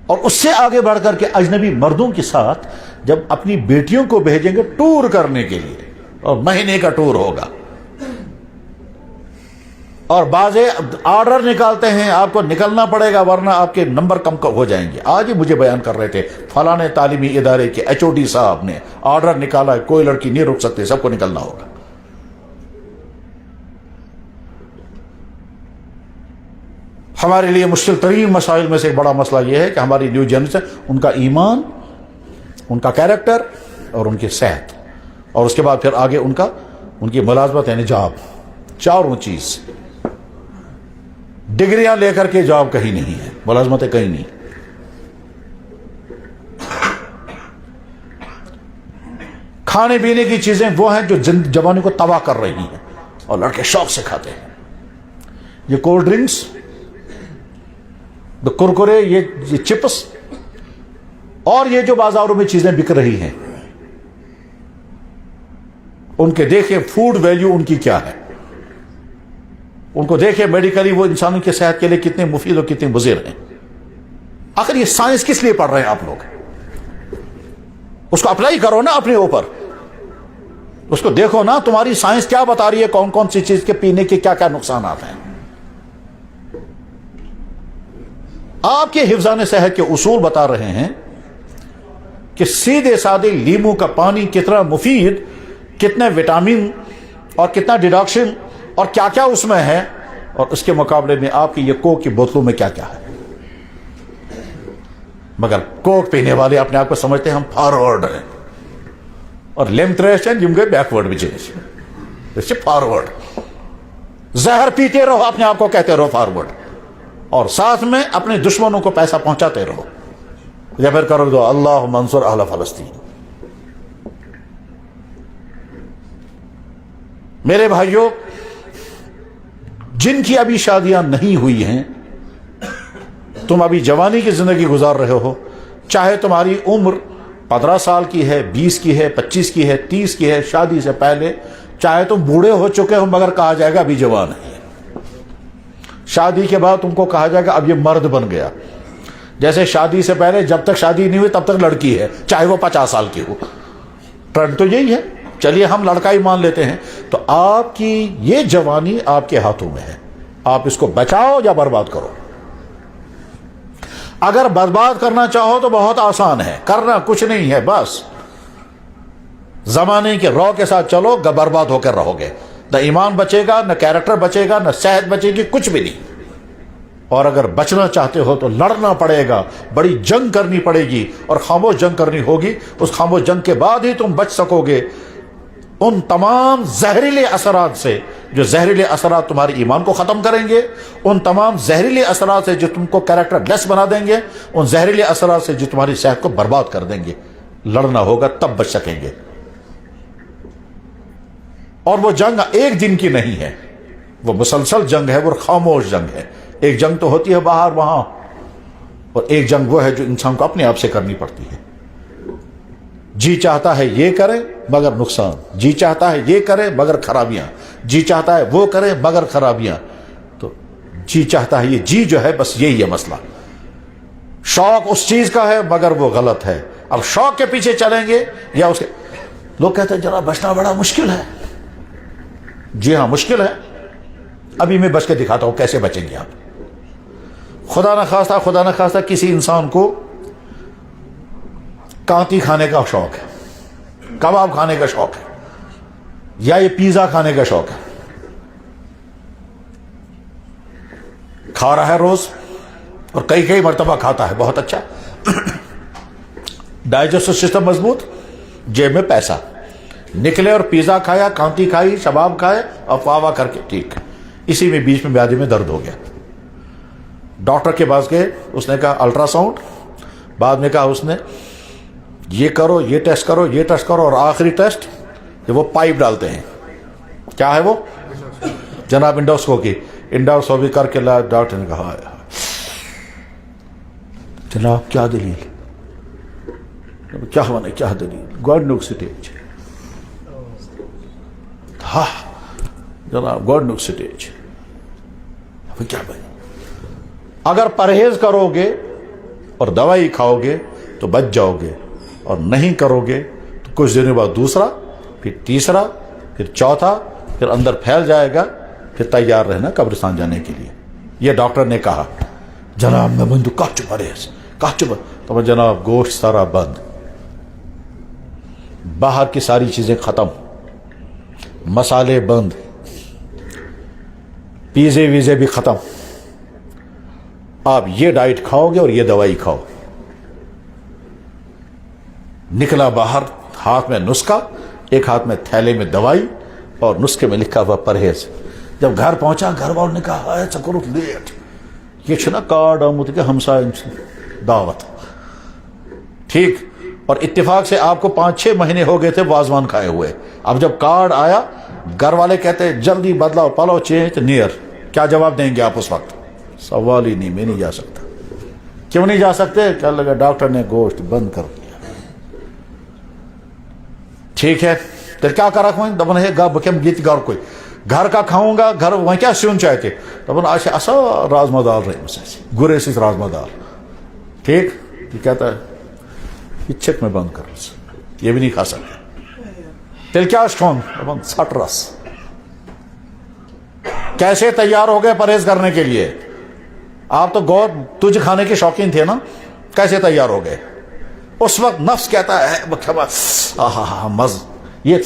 اور اس سے آگے بڑھ کر کے اجنبی مردوں کے ساتھ جب اپنی بیٹیوں کو بھیجیں گے ٹور کرنے کے لیے، اور مہینے کا ٹور ہوگا، اور بعض آرڈر نکالتے ہیں آپ کو نکلنا پڑے گا ورنہ آپ کے نمبر کم ہو جائیں گے. آج ہی مجھے بیان کر رہے تھے فلاں تعلیمی ادارے کے HOD صاحب نے آرڈر نکالا ہے، کوئی لڑکی نہیں رک سکتی، سب کو نکلنا ہوگا. ہمارے لیے مشکل ترین مسائل میں سے ایک بڑا مسئلہ یہ ہے کہ ہماری نیو جنریشن، ان کا ایمان، ان کا کیریکٹر اور ان کی صحت، اور اس کے بعد پھر آگے ان کی ملازمت یعنی جاب، چاروں چیز. ڈگریاں لے کر کے جاب کہیں نہیں ہے، ملازمتیں کہیں نہیں. کھانے پینے کی چیزیں وہ ہیں جو جوانی کو تباہ کر رہی ہیں اور لڑکے شوق سے کھاتے ہیں. یہ کولڈ ڈرنکس، کرکرے، یہ چپس، اور یہ جو بازاروں میں چیزیں بک رہی ہیں، ان کے دیکھیں فوڈ ویلیو ان کی کیا ہے، ان کو دیکھیں میڈیکلی وہ انسانوں کی صحت کے لیے کتنے مفید اور کتنے مضر ہیں. آخر یہ سائنس کس لیے پڑھ رہے ہیں آپ لوگ؟ اس کو اپلائی کرو نا اپنے اوپر، اس کو دیکھو نا تمہاری سائنس کیا بتا رہی ہے، کون کون سی چیز کے پینے کے کیا کیا نقصانات ہیں. آپ کے حفظان صحت کے اصول بتا رہے ہیں کہ سیدھے سادے لیمو کا پانی کتنا مفید، کتنے وٹامن اور کتنا ڈیڈاکشن اور کیا کیا اس میں ہے، اور اس کے مقابلے میں آپ کی یہ کوک کی بوتلوں میں کیا کیا ہے. مگر کوک پینے والے اپنے آپ کو سمجھتے ہیں ہم فارورڈ ہیں، اور لیمتریش ہیں جن کے بیکورڈ بھی فارورڈ. زہر پیتے رہو، اپنے آپ کو کہتے رہو فارورڈ، اور ساتھ میں اپنے دشمنوں کو پیسہ پہنچاتے رہو. یا پھر کرو دو اللہ منصور اہل فلسطین. میرے بھائیوں، جن کی ابھی شادیاں نہیں ہوئی ہیں، تم ابھی جوانی کی زندگی گزار رہے ہو، چاہے تمہاری عمر 15 سال کی ہے، 20 کی ہے، 25 کی ہے، 30 کی ہے، شادی سے پہلے، چاہے تم بوڑھے ہو چکے ہو مگر کہا جائے گا ابھی جوان ہے. شادی کے بعد تم کو کہا جائے گا اب یہ مرد بن گیا. جیسے شادی سے پہلے جب تک شادی نہیں ہوئی تب تک لڑکی ہے، چاہے وہ 50 سال کی ہو. ٹرینڈ تو یہی ہے. چلیے ہم لڑکا ہی مان لیتے ہیں. تو آپ کی یہ جوانی آپ کے ہاتھوں میں ہے، آپ اس کو بچاؤ یا برباد کرو. اگر برباد کرنا چاہو تو بہت آسان ہے، کرنا کچھ نہیں ہے، بس زمانے کے رو کے ساتھ چلو، برباد ہو کر رہو گے. نہ ایمان بچے گا، نہ کیریکٹر بچے گا، نہ صحت بچے گی، کچھ بھی نہیں. اور اگر بچنا چاہتے ہو تو لڑنا پڑے گا، بڑی جنگ کرنی پڑے گی، اور خاموش جنگ کرنی ہوگی. اس خاموش جنگ کے بعد ہی تم بچ سکو گے ان تمام زہریلے اثرات سے جو زہریلے اثرات تمہارے ایمان کو ختم کریں گے، ان تمام زہریلے اثرات سے جو تم کو کیریکٹر لیس بنا دیں گے، ان زہریلے اثرات سے جو تمہاری صحت کو برباد کر دیں گے. لڑنا ہوگا تب بچ سکیں گے. اور وہ جنگ ایک دن کی نہیں ہے، وہ مسلسل جنگ ہے، وہ خاموش جنگ ہے. ایک جنگ تو ہوتی ہے باہر وہاں، اور ایک جنگ وہ ہے جو انسان کو اپنے آپ سے کرنی پڑتی ہے. جی چاہتا ہے یہ کرے مگر نقصان، جی چاہتا ہے یہ کرے مگر خرابیاں، جی چاہتا ہے وہ کرے مگر خرابیاں. تو جی چاہتا ہے یہ، جی جو ہے بس یہی ہے مسئلہ. شوق اس چیز کا ہے مگر وہ غلط ہے. اب شوق کے پیچھے چلیں گے یا اس کے، لوگ کہتے ہیں ذرا بچنا بڑا مشکل ہے. جی ہاں مشکل ہے. ابھی میں بچ کے دکھاتا ہوں کیسے بچیں گے آپ. خدا نہ خواستہ کسی انسان کو کانتی کھانے کا شوق ہے، کباب کھانے کا شوق ہے، یا یہ پیزا کھانے کا شوق ہے. کھا رہا ہے روز اور کئی مرتبہ کھاتا ہے، بہت اچھا. ڈائجسٹو سسٹم مضبوط، جیب میں پیسہ، نکلے اور پیزا کھایا، کانتی کھائی، شباب کھائے اور واہ واہ کر کے ٹھیک. اسی میں بیچ میں میادے میں درد ہو گیا. ڈاکٹر کے پاس گئے, اس نے کہا الٹرا ساؤنڈ, بعد میں کہا اس نے یہ کرو, یہ ٹیسٹ کرو, یہ ٹیسٹ کرو, اور آخری ٹیسٹ وہ پائپ ڈالتے ہیں, کیا ہے وہ جناب انڈوسکوپی کر کے لا. ڈاکٹر نے کہا جناب کیا دلیل, کیا ہونے کیا دلیل, گوڈنک سٹیج, ہاں جناب گوڈنک سٹیج. کیا بھائی, اگر پرہیز کرو گے اور دوائی کھاؤ گے تو بچ جاؤ گے, اور نہیں کرو گے تو کچھ دنوں بعد دوسرا, پھر تیسرا, پھر چوتھا, پھر اندر پھیل جائے گا, پھر تیار رہنا قبرستان جانے کے لیے. یہ ڈاکٹر نے کہا. جناب میں بندو کچھ پرہیز کچھ, تو جناب گوشت سارا بند, باہر کی ساری چیزیں ختم, مسالے بند, پیزے ویزے بھی ختم. آپ یہ ڈائٹ کھاؤ گے اور یہ دوائی کھاؤ. نکلا باہر, ہاتھ میں نسخہ, ایک ہاتھ میں تھیلے میں دوائی, اور نسخے میں لکھا ہوا پرہیز. جب گھر پہنچا گھر والوں نے کہا چکر لیٹ, یہ چھنا کارڈ آمد کے ہمسائن دعوت, ٹھیک, اور اتفاق سے آپ کو 5-6 مہینے ہو گئے تھے وازوان کھائے ہوئے. اب جب کارڈ آیا گھر والے کہتے جلدی بدلاؤ, پلو چینج نیئر. کیا جواب دیں گے آپ اس وقت؟ سوال ہی نہیں, میں نہیں جا سکتا. کیوں نہیں جا سکتے؟ کیا لگا ڈاکٹر نے گوشت بند کر دیا. ٹھیک ہے, تو کیا کرا دپن ہے گا بکم گیت گھر کوئی گھر کا کھاؤں گا, گھر وہیں کیا سیون چاہتے دپن آج اصا رازما دال رہی گرے سے رازما دال. ٹھیک, یہ کہتا ہے یہ چک میں بند کر, یہ بھی نہیں کھا سکتے. تیل کیا شون دپن ژھٹ رس. کیسے تیار ہو گئے پرہیز کرنے کے لیے؟ آپ تو گوشت تجھ کھانے کے شوقین تھے نا, کیسے تیار ہو گئے؟ اس وقت نفس کہتا ہے مز, یہ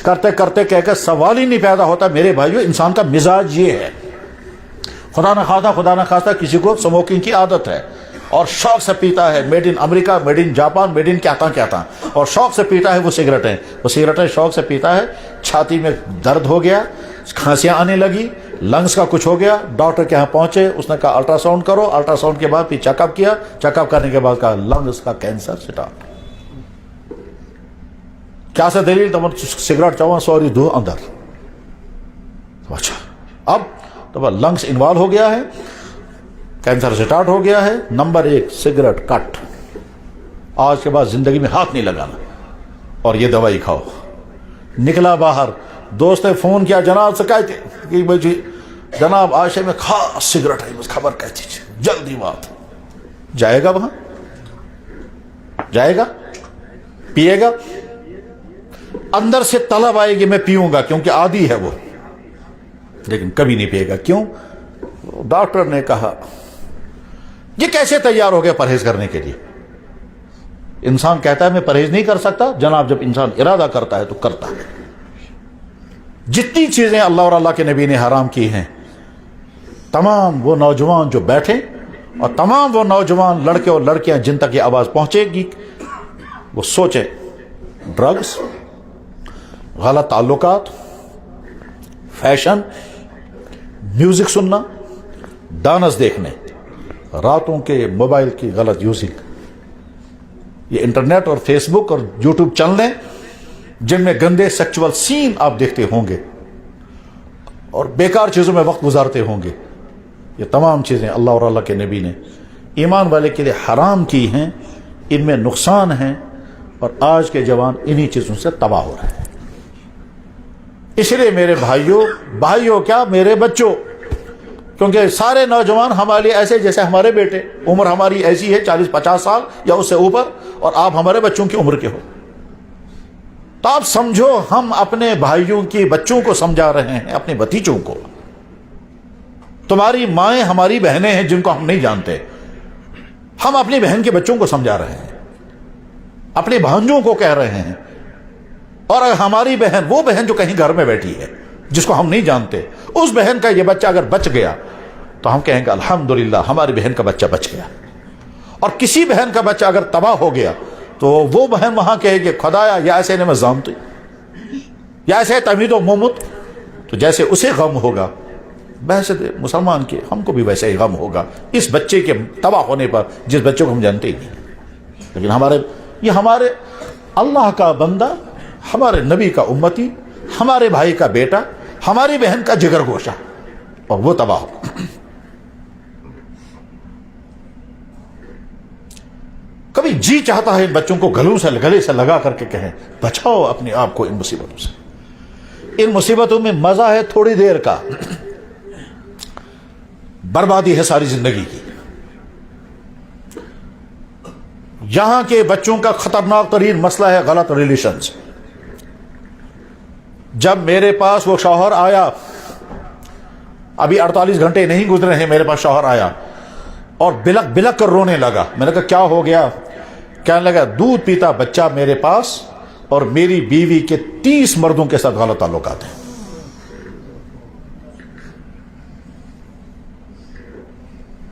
کرتے کرتے کہہ کے سوال ہی نہیں پیدا ہوتا. میرے بھائیو, انسان کا مزاج یہ ہے, خدا نہ خواستہ کسی کو سموکنگ کی عادت ہے اور شوق سے پیتا ہے, made in America, made in Japan, made in کہتا, اور شوق سے پیتا ہے وہ سگریٹیں شوق سے پیتا ہے. چھاتی میں درد ہو گیا, کھانسیاں آنے لگی, لنگس کا کچھ ہو گیا, ڈاکٹر کے یہاں پہنچے, اس نے کہا الٹرا ساؤنڈ کرو. الٹرا ساؤنڈ کے بعد پھر چیک اپ کیا, چیک اپ کرنے کے بعد کہا لنگس کا کینسر سٹارٹ. کیا سے دلیل؟ تو سگریٹ چاہوں سوری دو اندر. اچھا, اب تو لنگس انوالو ہو گیا ہے, کینسر سٹارٹ ہو گیا ہے. نمبر 1 سگریٹ کٹ, آج کے بعد زندگی میں ہاتھ نہیں لگانا, اور یہ دوائی کھاؤ. نکلا باہر, دوست نے فون کیا, جناب سے کہتے کہ بھائی جی جناب عائشہ میں خاص سگریٹ ہے, بس خبر کہتی جلدی بات. جائے گا وہاں, جائے گا, پیے گا, اندر سے طلب آئے گی میں پیوں گا کیونکہ عادی ہے وہ, لیکن کبھی نہیں پیے گا. کیوں؟ ڈاکٹر نے کہا. یہ کیسے تیار ہو گیا پرہیز کرنے کے لیے؟ انسان کہتا ہے میں پرہیز نہیں کر سکتا. جناب جب انسان ارادہ کرتا ہے تو کرتا ہے. جتنی چیزیں اللہ اور اللہ کے نبی نے حرام کی ہیں, تمام وہ نوجوان جو بیٹھے اور تمام وہ نوجوان لڑکے اور لڑکیاں جن تک یہ آواز پہنچے گی وہ سوچیں, ڈرگز, غلط تعلقات, فیشن, میوزک سننا, ڈانس دیکھنے, راتوں کے موبائل کی غلط یوزنگ, یہ انٹرنیٹ اور فیس بک اور یوٹیوب چینلیں جن میں گندے سیکچول سین آپ دیکھتے ہوں گے اور بیکار چیزوں میں وقت گزارتے ہوں گے. یہ تمام چیزیں اللہ اور اللہ کے نبی نے ایمان والے کے لیے حرام کی ہیں. ان میں نقصان ہیں اور آج کے جوان انہی چیزوں سے تباہ ہو رہے ہیں. اس لیے میرے بھائیوں کیا میرے بچوں, کیونکہ سارے نوجوان ہمارے لیے ایسے جیسے ہمارے بیٹے, عمر ہماری ایسی ہے 40-50 سال یا اس سے اوپر, اور آپ ہمارے بچوں کی عمر کے ہو. تو آپ سمجھو ہم اپنے بھائیوں کی بچوں کو سمجھا رہے ہیں, اپنے بھتیجوں کو. تمہاری مائیں ہماری بہنیں ہیں جن کو ہم نہیں جانتے, ہم اپنی بہن کے بچوں کو سمجھا رہے ہیں, اپنے بھانجوں کو کہہ رہے ہیں. اور ہماری بہن, وہ بہن جو کہیں گھر میں بیٹھی ہے جس کو ہم نہیں جانتے, اس بہن کا یہ بچہ اگر بچ گیا تو ہم کہیں گے الحمدللہ ہماری بہن کا بچہ بچ گیا. اور کسی بہن کا بچہ اگر تباہ ہو گیا تو وہ بہن وہاں کہے گی خدایا یا ایسے نے میں جانتی یا ایسے تمید و محمد, تو جیسے اسے غم ہوگا بحث مسلمان کے ہم کو بھی ویسے ہی غم ہوگا اس بچے کے تباہ ہونے پر جس بچے کو ہم جانتے ہی نہیں، لیکن ہمارے اللہ کا بندہ، ہمارے نبی کا امتی، ہمارے بھائی کا بیٹا، ہماری بہن کا جگر گوشہ، اور وہ تباہ ہو۔ کبھی جی چاہتا ہے ان بچوں کو گلے سے لگا کر کے کہیں بچاؤ اپنے آپ کو ان مصیبتوں سے۔ ان مصیبتوں میں مزہ ہے تھوڑی دیر کا، بربادی ہے ساری زندگی کی۔ یہاں کے بچوں کا خطرناک ترین مسئلہ ہے غلط ریلیشنز۔ جب میرے پاس وہ شوہر آیا، ابھی 48 گھنٹے نہیں گزرے ہیں، میرے پاس شوہر آیا اور بلک بلک کر رونے لگا۔ میں نے کہا کیا ہو گیا؟ کہنے لگا دودھ پیتا بچہ میرے پاس اور میری بیوی کے 30 مردوں کے ساتھ غلط تعلقات ہیں۔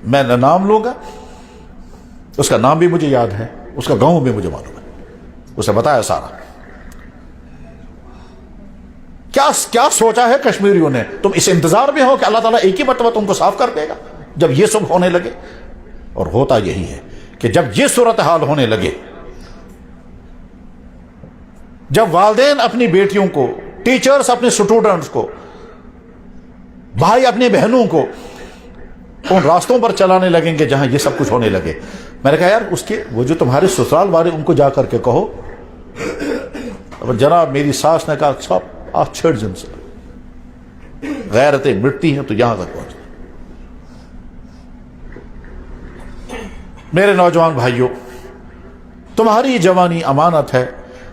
میں نہ نام لوں گا، اس کا نام بھی مجھے یاد ہے، اس کا گاؤں بھی مجھے معلوم ہے، اسے بتایا سارا۔ کیا سوچا ہے کشمیریوں نے؟ تم اس انتظار میں ہو کہ اللہ تعالیٰ ایک ہی مرتبہ تم کو صاف کر دے گا جب یہ سب ہونے لگے؟ اور ہوتا یہی ہے کہ جب یہ صورتحال ہونے لگے، جب والدین اپنی بیٹیوں کو، ٹیچرز اپنے سٹوڈنٹس کو، بھائی اپنی بہنوں کو ان راستوں پر چلانے لگیں گے جہاں یہ سب کچھ ہونے لگے، میں نے کہا یار اس کے وہ جو تمہارے سسرال والے ان کو جا کر کے کہو۔ جناب میری ساس نے کہا سب آپ چھڑ جن سے غیرتیں مٹتی ہیں تو یہاں تک پہنچ۔ میرے نوجوان بھائیوں، تمہاری جوانی امانت ہے،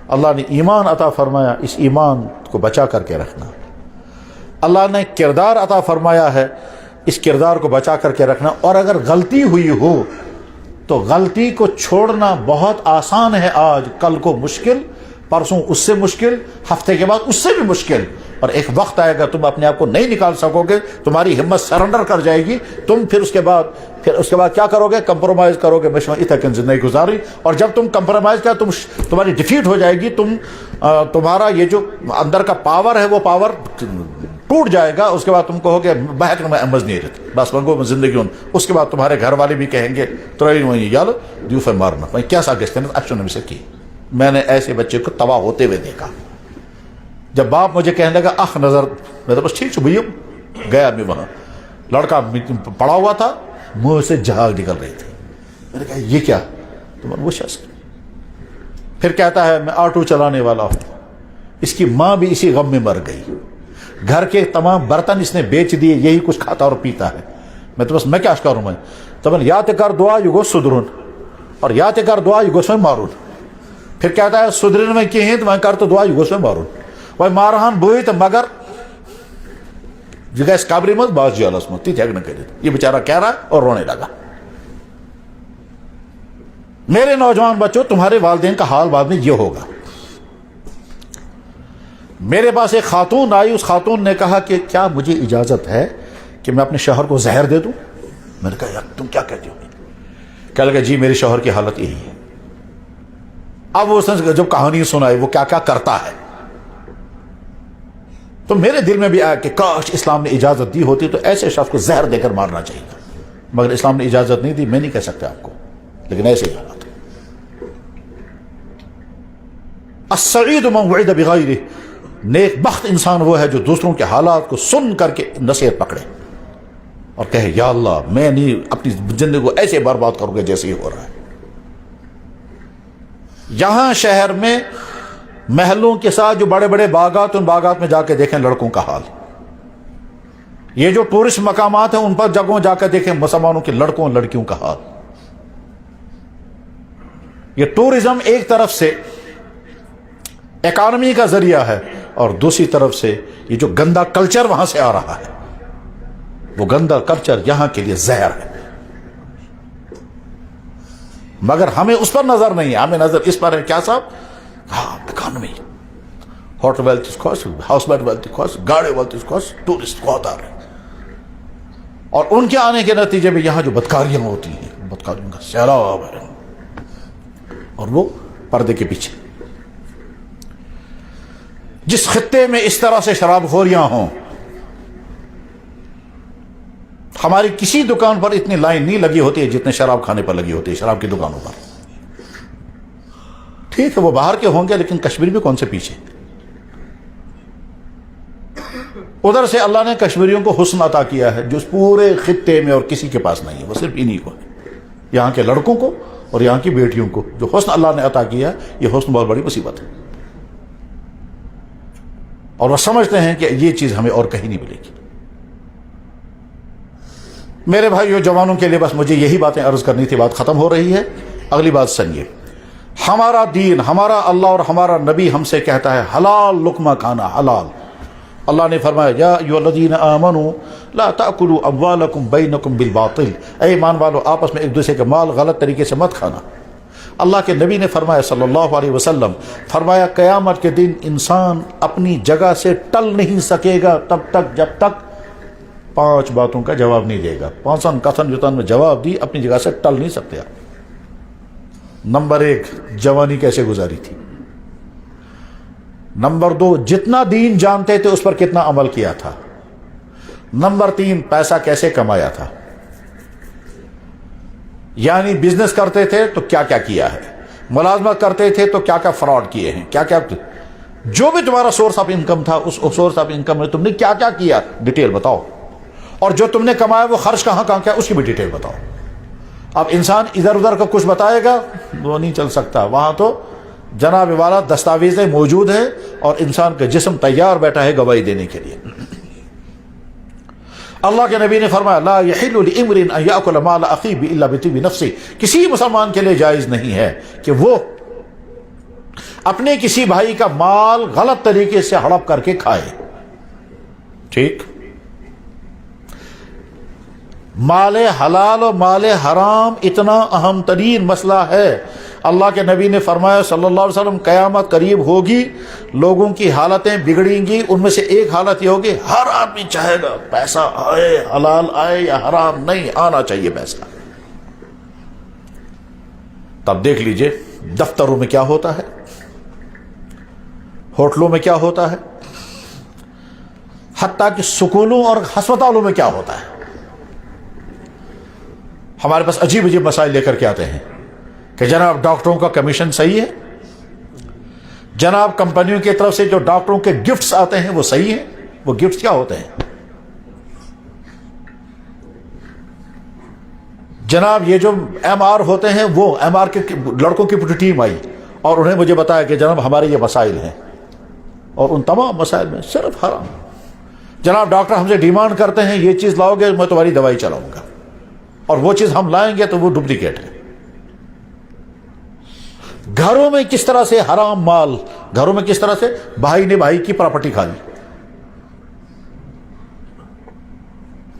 اللہ نے ایمان عطا فرمایا، اس ایمان کو بچا کر کے رکھنا۔ اللہ نے کردار عطا فرمایا ہے، اس کردار کو بچا کر کے رکھنا۔ اور اگر غلطی ہوئی ہو تو غلطی کو چھوڑنا بہت آسان ہے، آج، کل کو مشکل، پرسوں اس سے مشکل، ہفتے کے بعد اس سے بھی مشکل، اور ایک وقت آئے گا تم اپنے آپ کو نہیں نکال سکو گے، تمہاری ہمت سرنڈر کر جائے گی، تم پھر اس کے بعد کیا کرو گے؟ کمپرومائز کرو گے، مشمع اتنا زندگی گزاری۔ اور جب تم کمپرومائز کیا، تمہاری ڈیفیٹ ہو جائے گی، تمہارا یہ جو اندر کا پاور ہے وہ پاور ٹوٹ جائے گا۔ اس کے بعد تم کہو گے بہک میں امز نہیں رہتی، بس منگو زندگی ان۔ اس کے بعد تمہارے گھر والے بھی کہیں گے یار دیوفے مارنا میں کیا ساگست اچھا سے کی۔ میں نے ایسے بچے کو تباہ ہوتے ہوئے دیکھا۔ جب باپ مجھے کہنے لگا اخ نظر، میں تو بس ٹھیک بھیا گیا، میں وہاں لڑکا پڑا ہوا تھا، منہ سے جھاگ نکل رہی تھی۔ میں نے کہا یہ کیا؟ تو وہ شخص پھر کہتا ہے میں آٹو چلانے والا ہوں۔ اس کی ماں بھی اسی غم میں مر گئی، گھر کے تمام برتن اس نے بیچ دیے، یہی کچھ کھاتا اور پیتا ہے۔ میں کیا کروں؟ میں تو یا کر دعا یگو سدرن اور یا کر دعا یگوس میں مارون۔ پھر کہتا ہے سدرن میں کہیں تو میں کر تو دعا یگوس میں مارون، وہ مارہان بوئی تو مگر جگہ اس کابری مت باز جالس مت تیج نہ کرے۔ یہ بیچارہ کہہ رہا اور رونے لگا۔ میرے نوجوان بچوں، تمہارے والدین کا حال بعد میں یہ ہوگا۔ میرے پاس ایک خاتون آئی، اس خاتون نے کہا کہ کیا مجھے اجازت ہے کہ میں اپنے شوہر کو زہر دے دوں؟ میں نے کہا یار تم کیا کہتے ہو؟ کہنے لگا جی میرے شوہر کی حالت یہی ہے۔ اب اس نے جب کہانی سنائی وہ کیا کیا کرتا ہے، تو میرے دل میں بھی آیا کہ کاش اسلام نے اجازت دی ہوتی تو ایسے شخص کو زہر دے کر مارنا چاہیے، مگر اسلام نے اجازت نہیں دی۔ میں نہیں کہہ سکتا آپ کو، لیکن ایسے ہی حالات۔ السعید من وعد بغیرہ، نیک بخت انسان وہ ہے جو دوسروں کے حالات کو سن کر کے نصیحت پکڑے اور کہے یا اللہ میں نہیں اپنی زندگی کو ایسے برباد کروں گا جیسے یہ ہو رہا ہے۔ یہاں شہر میں محلوں کے ساتھ جو بڑے بڑے باغات، ان باغات میں جا کے دیکھیں لڑکوں کا حال۔ یہ جو ٹورسٹ مقامات ہیں ان پر جگہوں جا کے دیکھیں مسلمانوں کے لڑکوں اور لڑکیوں کا حال۔ یہ ٹورزم ایک طرف سے اکانومی کا ذریعہ ہے اور دوسری طرف سے یہ جو گندا کلچر وہاں سے آ رہا ہے، وہ گندا کلچر یہاں کے لیے زہر ہے۔ مگر ہمیں اس پر نظر نہیں ہے، ہمیں نظر اس پر ہے کیا صاحب؟ ہاں economy, hotel wealth cost, house boat wealth cost, گاڑی ویلتھ کاسٹ، ٹورسٹ بہت آ رہے ہیں، اور ان کے آنے کے نتیجے میں یہاں جو بدکاریاں ہوتی ہیں، بدکاریوں کا سیلاب ہے، اور وہ پردے کے پیچھے۔ جس خطے میں اس طرح سے شراب خوریاں ہوں، ہماری کسی دکان پر اتنی لائن نہیں لگی ہوتی ہے جتنے شراب کھانے پر لگی ہوتی ہے، شراب کی دکانوں پر۔ ٹھیک ہے وہ باہر کے ہوں گے، لیکن کشمیر بھی کون سے پیچھے؟ ادھر سے اللہ نے کشمیریوں کو حسن عطا کیا ہے جو اس پورے خطے میں اور کسی کے پاس نہیں ہے، وہ صرف انہی کو ہے، یہاں کے لڑکوں کو اور یہاں کی بیٹیوں کو جو حسن اللہ نے عطا کیا ہے۔ یہ حسن بہت بڑی مصیبت ہے، اور وہ سمجھتے ہیں کہ یہ چیز ہمیں اور کہیں نہیں ملے گی۔ میرے بھائیو جوانوں کے لیے بس مجھے یہی باتیں عرض کرنی تھی، بات ختم ہو رہی ہے۔ اگلی بات سنیے، ہمارا دین، ہمارا اللہ اور ہمارا نبی ہم سے کہتا ہے حلال لقمہ کھانا، حلال۔ اللہ نے فرمایا یا ایھا الذین آمنوا لا تأکلوا اموالکم بینکم بالباطل، اے ایمان والو آپس میں ایک دوسرے کے مال غلط طریقے سے مت کھانا۔ اللہ کے نبی نے فرمایا صلی اللہ علیہ وسلم، فرمایا قیامت کے دن انسان اپنی جگہ سے ٹل نہیں سکے گا تب تک جب تک 5 باتوں کا جواب نہیں دے گا۔ 5 کثن یتن میں جواب دی، اپنی جگہ سے ٹل نہیں سکتے آپ۔ نمبر 1 جوانی کیسے گزاری تھی، نمبر 2 جتنا دین جانتے تھے اس پر کتنا عمل کیا تھا، نمبر 3 پیسہ کیسے کمایا تھا، یعنی بزنس کرتے تھے تو کیا کیا کیا ہے، ملازمت کرتے تھے تو کیا کیا فراڈ کیے ہیں، کیا کیا، جو بھی تمہارا سورس آف انکم تھا اس سورس آف انکم میں تم نے کیا کیا کیا، ڈیٹیل بتاؤ، اور جو تم نے کمایا وہ خرچ کہاں کہاں کیا اس کی بھی ڈیٹیل بتاؤ۔ اب انسان ادھر ادھر کا کچھ بتائے گا وہ نہیں چل سکتا، وہاں تو جناب والا دستاویزیں موجود ہیں اور انسان کا جسم تیار بیٹھا ہے گواہی دینے کے لیے۔ اللہ کے نبی نے فرمایا لا یحل لامرئ ان یاکل مال اخیہ الا بطیب نفسہ، کسی مسلمان کے لیے جائز نہیں ہے کہ وہ اپنے کسی بھائی کا مال غلط طریقے سے ہڑپ کر کے کھائے۔ ٹھیک، مال حلال اور مال حرام اتنا اہم ترین مسئلہ ہے۔ اللہ کے نبی نے فرمایا صلی اللہ علیہ وسلم قیامت قریب ہوگی، لوگوں کی حالتیں بگڑیں گی، ان میں سے ایک حالت یہ ہوگی ہر آدمی چاہے گا پیسہ آئے، حلال آئے یا حرام، نہیں آنا چاہیے پیسہ۔ تب دیکھ لیجئے دفتروں میں کیا ہوتا ہے، ہوٹلوں میں کیا ہوتا ہے، حتیٰ کہ سکولوں اور ہسپتالوں میں کیا ہوتا ہے۔ ہمارے پاس عجیب عجیب مسائل لے کر کے آتے ہیں کہ جناب ڈاکٹروں کا کمیشن صحیح ہے، جناب کمپنیوں کی طرف سے جو ڈاکٹروں کے گفٹس آتے ہیں وہ صحیح ہیں۔ وہ گفٹس کیا ہوتے ہیں؟ جناب یہ جو ایم آر ہوتے ہیں، وہ ایم آر کے لڑکوں کی پوری ٹیم آئی اور انہیں مجھے بتایا کہ جناب ہمارے یہ مسائل ہیں، اور ان تمام مسائل میں صرف حرام۔ جناب ڈاکٹر ہم سے ڈیمانڈ کرتے ہیں یہ چیز لاؤ گے میں تمہاری دوائی چلاؤں گا، اور وہ چیز ہم لائیں گے تو وہ ڈپلیکیٹ ہے۔ گھروں میں کس طرح سے حرام مال، گھروں میں کس طرح سے بھائی نے بھائی کی پراپرٹی کھا لی۔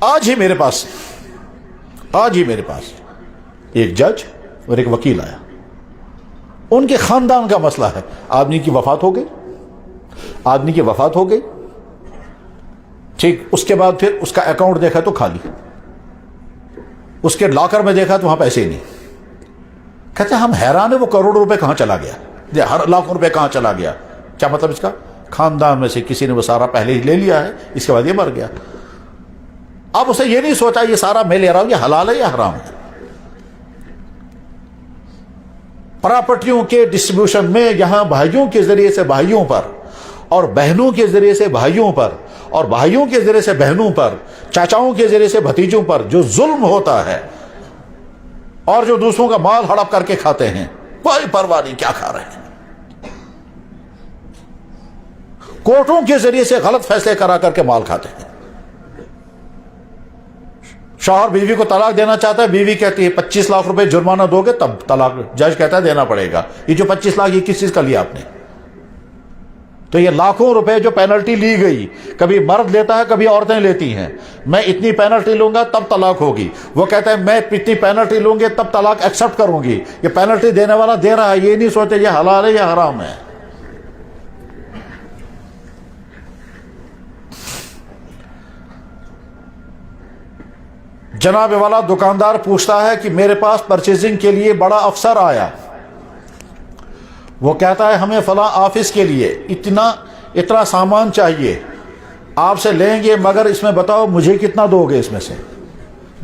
آج ہی میرے پاس ایک جج اور ایک وکیل آیا، ان کے خاندان کا مسئلہ ہے، آدمی کی وفات ہو گئی، ٹھیک، اس کے بعد پھر اس کا اکاؤنٹ دیکھا تو خالی، اس کے لاکر میں دیکھا تو وہاں پیسے ہی نہیں۔ کہتے ہیں ہم حیران ہیں وہ کروڑوں روپے کہاں چلا گیا، ہر لاکھوں روپے کہاں چلا گیا۔ کیا مطلب اس کا؟ خاندان میں سے کسی نے وہ سارا پہلے ہی لے لیا ہے، اس کے بعد یہ مر گیا۔ اب اسے یہ نہیں سوچا یہ سارا میں لے رہا ہوں یہ حلال ہے یا حرام ہے۔ پراپرٹیوں کے ڈسٹریبیوشن میں یہاں بھائیوں کے ذریعے سے بھائیوں پر، اور بہنوں کے ذریعے سے بھائیوں پر، اور بھائیوں کے ذریعے سے بہنوں پر، چاچاؤں کے ذریعے سے بھتیجوں پر جو ظلم ہوتا ہے، اور جو دوسروں کا مال ہڑپ کر کے کھاتے ہیں، کوئی پرواہ نہیں کیا کھا رہے ہیں۔ کورٹوں کے ذریعے سے غلط فیصلے کرا کر کے مال کھاتے ہیں۔ شوہر بیوی کو طلاق دینا چاہتا ہے، بیوی کہتی ہے 25 لاکھ روپے جرمانہ دو گے تب طلاق، جج کہتا ہے دینا پڑے گا۔ یہ جو 25 لاکھ یہ کس چیز کا لیا آپ نے؟ تو یہ لاکھوں روپے جو پینلٹی لی گئی، کبھی مرد لیتا ہے کبھی عورتیں لیتی ہیں، میں اتنی پینلٹی لوں گا تب طلاق ہوگی، وہ کہتا ہے میں اتنی پینلٹی لوں گی تب طلاق ایکسپٹ کروں گی۔ یہ پینلٹی دینے والا دے رہا ہے، یہ نہیں سوچتے یہ حلال ہے یا حرام ہے۔ جناب والا دکاندار پوچھتا ہے کہ میرے پاس پرچیزنگ کے لیے بڑا افسر آیا، وہ کہتا ہے ہمیں فلاں آفس کے لیے اتنا سامان چاہیے، آپ سے لیں گے مگر اس میں بتاؤ مجھے کتنا دو گے اس میں سے۔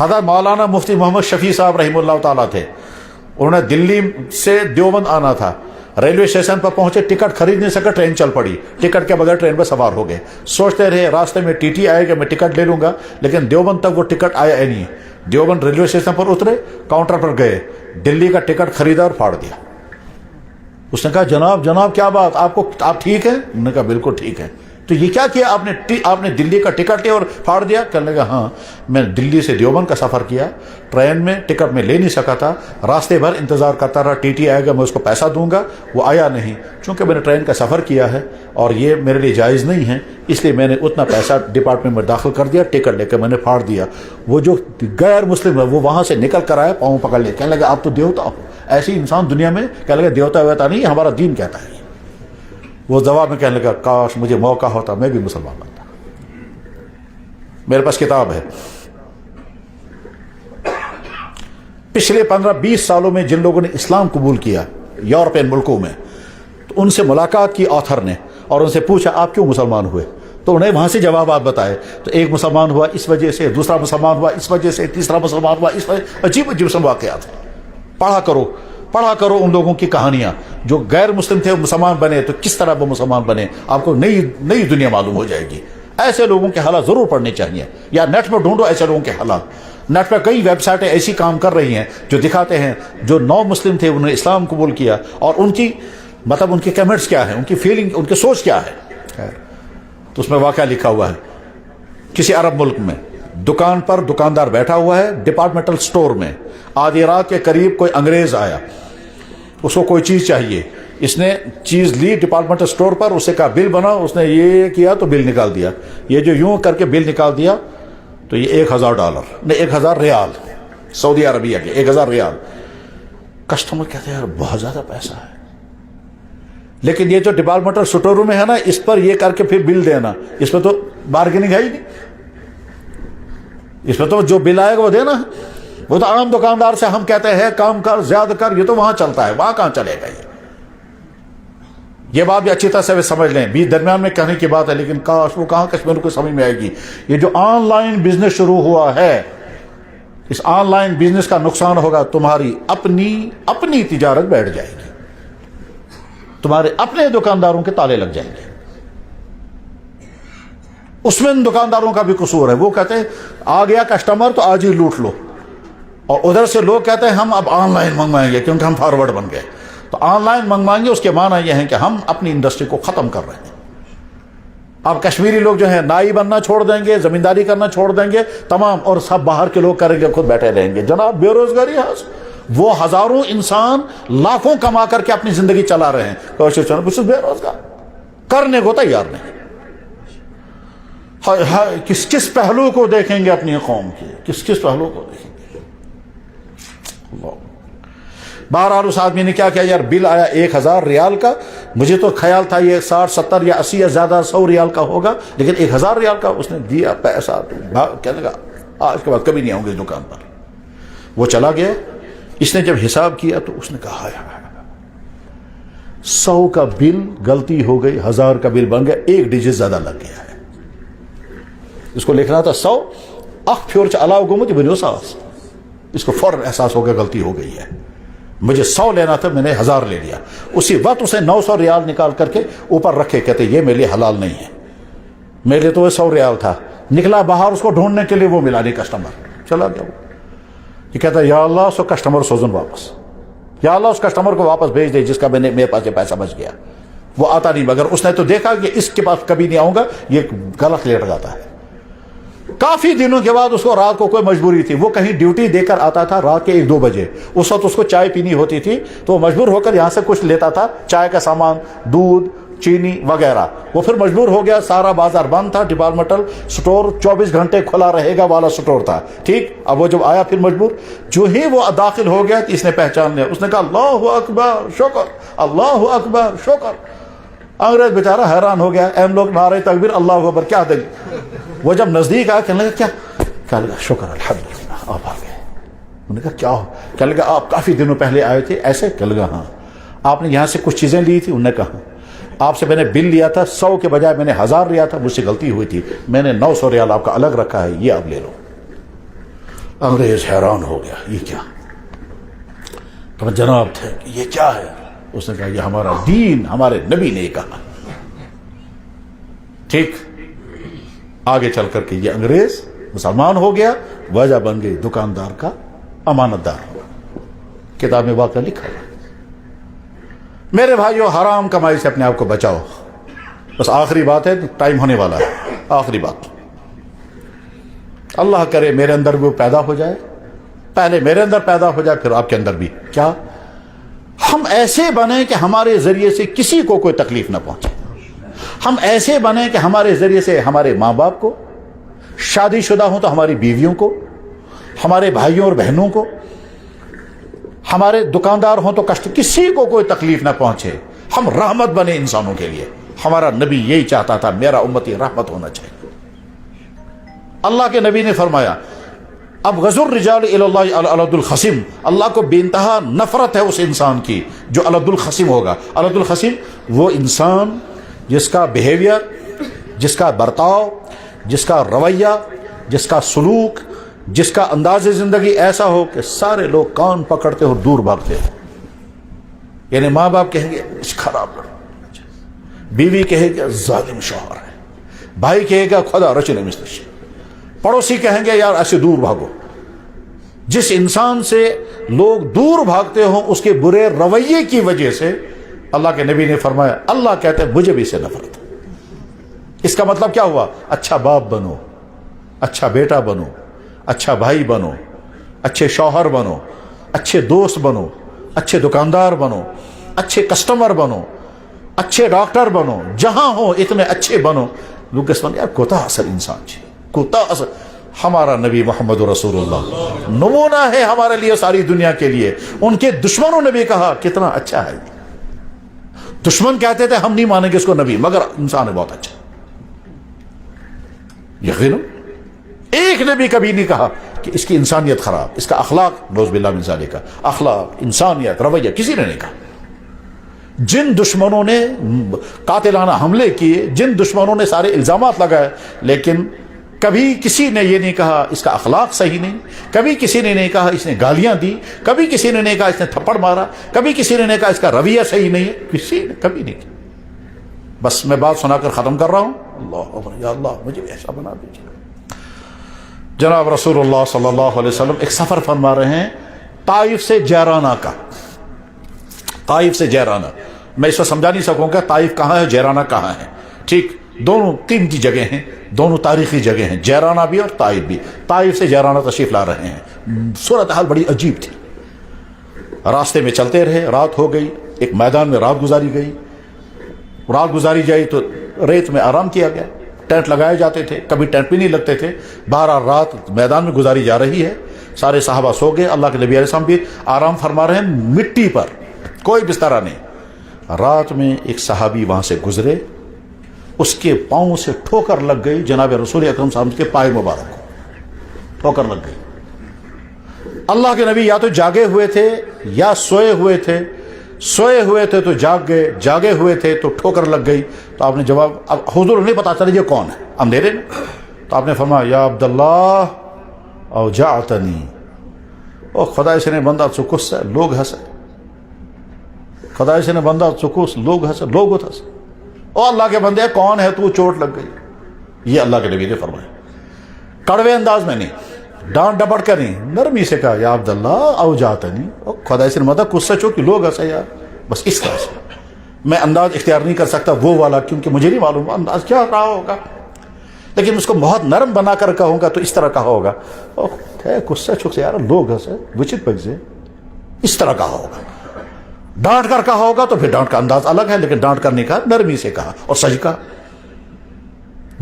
حضرت مولانا مفتی محمد شفیع صاحب رحمہ اللہ تعالیٰ تھے. انہوں نے دلی سے دیوبند آنا تھا. ریلوے اسٹیشن پر پہنچے, ٹکٹ خرید نہیں سکا, ٹرین چل پڑی. ٹکٹ کے بغیر ٹرین پر سوار ہو گئے. سوچتے رہے راستے میں ٹی ٹی آئے گا, میں ٹکٹ لے لوں گا, لیکن دیوبند تک وہ ٹکٹ آیا ہی نہیں. دیوبند ریلوے اسٹیشن پر اترے, کاؤنٹر پر گئے, دلی کا ٹکٹ خریدا اور پھاڑ دیا. اس نے کہا جناب کیا بات, آپ ٹھیک ہیں؟ انہوں نے کہا بالکل ٹھیک ہے. تو یہ کیا کیا آپ نے دلی کا ٹکٹ لیا اور پھاڑ دیا؟ کہنے لگا ہاں, میں دلی سے دیوبند کا سفر کیا, ٹرین میں ٹکٹ میں لے نہیں سکا تھا, راستے بھر انتظار کرتا رہا, ٹی ٹی آئے گا میں اس کو پیسہ دوں گا, وہ آیا نہیں. چونکہ میں نے ٹرین کا سفر کیا ہے اور یہ میرے لیے جائز نہیں ہے, اس لیے میں نے اتنا پیسہ ڈپارٹمنٹ میں داخل کر دیا, ٹکٹ لے کے میں نے پھاڑ دیا. وہ جو غیر مسلم ہے وہ وہاں سے نکل کر آیا, پاؤں پکڑ لے, کہنے لگا آپ تو دیوتا ہو. ایسی انسان دنیا میں, کہنے لگا دیوتا ویوتا نہیں, ہمارا دین کہتا ہے. وہ جواب میں کہنے لگا کاش مجھے موقع ہوتا میں بھی مسلمان بنتا. میرے پاس کتاب ہے. پچھلے 15-20 سالوں میں جن لوگوں نے اسلام قبول کیا یورپین ملکوں میں, تو ان سے ملاقات کی آتھر نے اور ان سے پوچھا آپ کیوں مسلمان ہوئے, تو انہیں وہاں سے جوابات بتائے. تو ایک مسلمان ہوا اس وجہ سے, دوسرا مسلمان ہوا اس وجہ سے, تیسرا مسلمان ہوا اس وجہ. عجیب عجیب سے واقعات. پڑھا کرو ان لوگوں کی کہانیاں. جو غیر مسلم تھے وہ مسلمان بنے, تو کس طرح وہ مسلمان بنے, آپ کو نئی دنیا معلوم ہو جائے گی. ایسے لوگوں کے حالات ضرور پڑھنے چاہیے, یا نیٹ میں ڈھونڈو ایسے لوگوں کے حالات. نیٹ پہ کئی ویب سائٹیں ایسی کام کر رہی ہیں جو دکھاتے ہیں جو نو مسلم تھے انہوں نے اسلام قبول کیا, اور ان کی مطلب ان کے کمنٹس کیا ہیں, ان کی فیلنگ, ان کی سوچ کیا ہے. تو اس میں واقعہ لکھا ہوا ہے, کسی عرب ملک میں دکان پر دکاندار بیٹھا ہوا ہے ڈپارٹمنٹل سٹور میں. آدھی رات کے قریب کوئی انگریز آیا, اس کو کوئی چیز چاہیے, اس نے چیز لی ڈپارٹمنٹل سٹور پر, اسے کہا بل بنا, اس نے یہ کیا تو بل نکال دیا. یہ جو یوں کر کے بل نکال دیا تو یہ $1000 نہیں 1000 ریال, سعودی عربیہ کے 1000 ریال. کسٹمر کہتے ہیں یار بہت زیادہ پیسہ ہے, لیکن یہ جو ڈپارٹمنٹل سٹور میں ہے نا, اس پر یہ کر کے پھر بل دینا, اس پہ تو بارگیننگ ہے ہی نہیں. اس پہ تو جو بل آئے گا وہ دینا ہے. وہ تو عام دکاندار سے ہم کہتے ہیں کام کر زیادہ کر, یہ تو وہاں چلتا ہے, وہاں کہاں چلے گا. یہ بات بھی اچھی طرح سے سمجھ لیں. بیچ درمیان میں کہنے کی بات ہے, لیکن کاش وہ کہاں کشمیر کو سمجھ میں آئے گی. یہ جو آن لائن بزنس شروع ہوا ہے, اس آن لائن بزنس کا نقصان ہوگا, تمہاری اپنی تجارت بیٹھ جائے گی, تمہارے اپنے دکانداروں کے تالے لگ جائیں گے. اس میں ان دکانداروں کا بھی قصور ہے. وہ کہتے ہیں آ گیا کسٹمر تو آج ہی لوٹ لو, اور ادھر سے لوگ کہتے ہیں ہم اب آن لائن منگوائیں گے کیونکہ ہم فارورڈ بن گئے. تو آن لائن منگوائیں گے اس کے معنی یہ ہے کہ ہم اپنی انڈسٹری کو ختم کر رہے ہیں. اب کشمیری لوگ جو ہیں نائی بننا چھوڑ دیں گے, زمینداری کرنا چھوڑ دیں گے تمام, اور سب باہر کے لوگ کریں گے, خود بیٹھے رہیں گے. جناب بے روزگاری ہے, وہ ہزاروں انسان لاکھوں کما کر کے اپنی زندگی چلا رہے ہیں, کچھ بے روزگار کرنے کو تیار نہیں. کس پہلو کو دیکھیں گے اپنی قوم کے, کس پہلو کو دیکھیں گے. بہرحال اس آدمی نے کیا کیا یار, بل آیا 1000 ریال کا, مجھے تو خیال تھا یہ 60 70 یا 80 یا زیادہ 100 ریال کا ہوگا, لیکن 1000 ریال کا اس نے دیا پیسہ. کہنے لگا آج کے بعد کبھی نہیں آؤں گے اس دکان پر. وہ چلا گیا. اس نے جب حساب کیا تو اس نے کہا 100 کا بل غلطی ہو گئی, 1000 کا بل بن گیا, 1 ڈیجٹ زیادہ لگ گیا ہے. اس کو لکھنا تھا 100 اخ پھیور علاوہ گومت بنو 100. اس کو فوراً احساس ہو گیا غلطی ہو گئی ہے, مجھے 100 لینا تھا, میں نے 1000 لے لیا. اسی وقت اسے 900 ریال نکال کر کے اوپر رکھے, کہتے یہ میرے لیے حلال نہیں ہے, میرے لیے تو وہ 100 ریال تھا. نکلا باہر, اس کو ڈھونڈنے کے لیے وہ ملا نہیں کسٹمر, چلا گیا. وہ یہ کہتا ہے یا اللہ سو کسٹمر سوزن واپس, یا اللہ اس کسٹمر کو واپس بھیج دے جس کا میرے پاس یہ پیسہ بچ گیا. وہ آتا نہیں, مگر اس نے تو دیکھا کہ اس کے پاس کبھی نہیں آؤں گا, یہ غلط لیٹ جاتا ہے. کافی دنوں کے بعد اس کو رات کو کوئی مجبوری تھی, وہ کہیں ڈیوٹی دے کر آتا تھا رات کے 1-2 بجے. اس وقت اس کو چائے پینی ہوتی تھی, تو وہ مجبور ہو کر یہاں سے کچھ لیتا تھا, چائے کا سامان, دودھ, چینی وغیرہ. وہ پھر مجبور ہو گیا, سارا بازار بند تھا, ڈپارٹمنٹل سٹور 24 گھنٹے کھلا رہے گا والا سٹور تھا, ٹھیک. اب وہ جب آیا پھر مجبور, جو ہی وہ داخل ہو گیا اس نے پہچان لیا. اس نے کہا اللہ اکبر شکر, اللہ اکبر شکر. انگریز بیچارہ حیران ہو گیا, ہم لوگ نعرہ تکبیر اللہ اکبر کیا دیں. وہ جب نزدیک آیا کہنے لگا کیا لگا شکر الحمدللہ آپ آ گئے. انہوں نے کہا کیا ہو, کہنے لگا آپ کافی دنوں پہلے آئے تھے ایسے. کہنے لگا ہاں. آپ نے یہاں سے کچھ چیزیں لی تھی. انہوں نے کہا آپ سے میں نے بل لیا تھا 100 کے بجائے میں نے 1000 لیا تھا, مجھ سے غلطی ہوئی تھی, میں نے 900 ریال آپ کا الگ رکھا ہے, یہ آپ لے لو. انگریز حیران ہو گیا، یہ کیا؟ تو جناب تھے کہ یہ کیا ہے؟ اس نے کہا یہ ہمارا دین، ہمارے نبی نے یہ کہا. ٹھیک، آگے چل کر کے یہ انگریز مسلمان ہو گیا، وجہ بن گئی دکاندار کا امانت دار. کتاب میں واقعہ لکھا ہے. میرے بھائیو، حرام کمائی سے اپنے آپ کو بچاؤ. بس آخری بات ہے، ٹائم ہونے والا ہے. آخری بات، اللہ کرے میرے اندر بھی وہ پیدا ہو جائے، پہلے میرے اندر پیدا ہو جائے پھر آپ کے اندر بھی. کیا ہم ایسے بنیں کہ ہمارے ذریعے سے کسی کو کوئی تکلیف نہ پہنچے. ہم ایسے بنیں کہ ہمارے ذریعے سے ہمارے ماں باپ کو، شادی شدہ ہوں تو ہماری بیویوں کو، ہمارے بھائیوں اور بہنوں کو، ہمارے دکاندار ہوں تو کسی کو کوئی تکلیف نہ پہنچے. ہم رحمت بنے انسانوں کے لیے. ہمارا نبی یہی چاہتا تھا، میرا امتی رحمت ہونا چاہیے. اللہ کے نبی نے فرمایا اب غزو الرجال الی اللہ العلد الخصم. اللہ کو بے انتہا نفرت ہے اس انسان کی جو العد الخصم ہوگا. العد الخصم وہ انسان جس کا بیہیویئر، جس کا برتاؤ، جس کا رویہ، جس کا سلوک، جس کا انداز زندگی ایسا ہو کہ سارے لوگ کان پکڑتے اور دور بھاگتے ہو. یعنی ماں باپ کہیں گے خراب لڑکا، بیوی کہے گا ظالم شوہر ہے، بھائی کہے گا خدا رچنے مستش، پڑوسی کہیں گے یار ایسے دور بھاگو. جس انسان سے لوگ دور بھاگتے ہوں اس کے برے رویے کی وجہ سے اللہ کے نبی نے فرمایا، اللہ کہتے ہیں مجھے بھی اسے نفرت. اس کا مطلب کیا ہوا؟ اچھا باپ بنو، اچھا بیٹا بنو، اچھا بھائی بنو، اچھے شوہر بنو، اچھے دوست بنو، اچھے دکاندار بنو، اچھے کسٹمر بنو، اچھے ڈاکٹر بنو، جہاں ہو اتنے اچھے بنو. لوگ اس یار کوتا اصل انسان چاہیے، کوتا اصل. ہمارا نبی محمد رسول اللہ نمونہ ہے ہمارے لیے، ساری دنیا کے لیے. ان کے دشمنوں نے بھی کہا کتنا اچھا ہے. دشمن کہتے تھے ہم نہیں مانیں گے اس کو نبی، مگر انسان ہے بہت اچھا. یقینا ایک نبی کبھی نہیں کہا کہ اس کی انسانیت خراب، اس کا اخلاق نعوذ باللہ من ذالک کا اخلاق، انسانیت، رویہ کسی نے نہیں کہا. جن دشمنوں نے قاتلانہ حملے کیے، جن دشمنوں نے سارے الزامات لگائے، لیکن کبھی کسی نے یہ نہیں کہا اس کا اخلاق صحیح نہیں، کبھی کسی نے نہیں کہا اس نے گالیاں دی، کبھی کسی نے نہیں کہا اس نے تھپڑ مارا، کبھی کسی نے نہیں کہا اس کا رویہ صحیح نہیں ہے. کسی نے کبھی نہیں کہا. بس میں بات سنا کر ختم کر رہا ہوں. اللہ یا اللہ مجھے بھی ایسا بنا دیجیے. جناب رسول اللہ صلی اللہ علیہ وسلم ایک سفر فرما رہے ہیں طائف سے جیرانہ کا. طائف سے جیرانہ میں اس وقت سمجھا نہیں سکوں گا طائف کہاں ہے، جیرانہ کہاں ہے. ٹھیک، دونوں قیمتی جگہ ہیں، دونوں تاریخی جگہ ہیں، جیرانہ بھی اور طائف بھی. طائف سے جیرانہ تشریف لا رہے ہیں. صورتحال بڑی عجیب تھی. راستے میں چلتے رہے، رات ہو گئی، ایک میدان میں رات گزاری گئی. رات گزاری جائی تو ریت میں آرام کیا گیا. ٹینٹ لگائے جاتے تھے، کبھی ٹینٹ بھی نہیں لگتے تھے. 12 رات میدان میں گزاری جا رہی ہے. سارے صحابہ سو گئے. اللہ کے نبی علیہ السلام بھی آرام فرما رہے ہیں مٹی پر، کوئی بستر نہیں. رات میں ایک صحابی وہاں سے گزرے، اس کے پاؤں سے ٹھوکر لگ گئی جناب رسول اکرم صلی اللہ علیہ وسلم کے پائے مبارک کو. ٹھوکر لگ گئی. اللہ کے نبی یا تو جاگے ہوئے تھے یا سوئے ہوئے تھے. سوئے ہوئے تھے تو جاگ گئے، جاگے ہوئے تھے تو ٹھوکر لگ گئی. تو آپ نے جواب، اب حضور نہیں پتا چلا یہ کون ہے اندھیرے میں. تو آپ نے فرمایا یا عبداللہ اوجعتنی، او خدا سے نے بندہ چکس ہے لوگ ہنسے، خدا سے نے بندہ چکس لوگ ہنسے، لوگ ہنسے. او اللہ کے بندے کون ہے تو، چوٹ لگ گئی. یہ اللہ کے نبی نے فرمایا. کڑوے انداز میں نہیں، ڈانٹ ڈپٹ کر نہیں، نرمی سے کہا یا عبداللہ اوجعتنی، خدا سے مدد غصہ چوکی لوگ ہنسے یار. بس اس طرح سے میں انداز اختیار نہیں کر سکتا وہ والا، کیونکہ مجھے نہیں معلوم انداز کیا رہا ہوگا، لیکن اس کو بہت نرم بنا کر کہوں گا تو اس طرح کہا ہوگا غصہ چوک سے یار لوگ ہنسے بچت پک سے، اس طرح کہا ہوگا. ڈانٹ کر کہا ہوگا تو پھر ڈانٹ کا انداز الگ ہے، لیکن ڈانٹ کر نہیں کہا، نرمی سے کہا اور سچ کہا.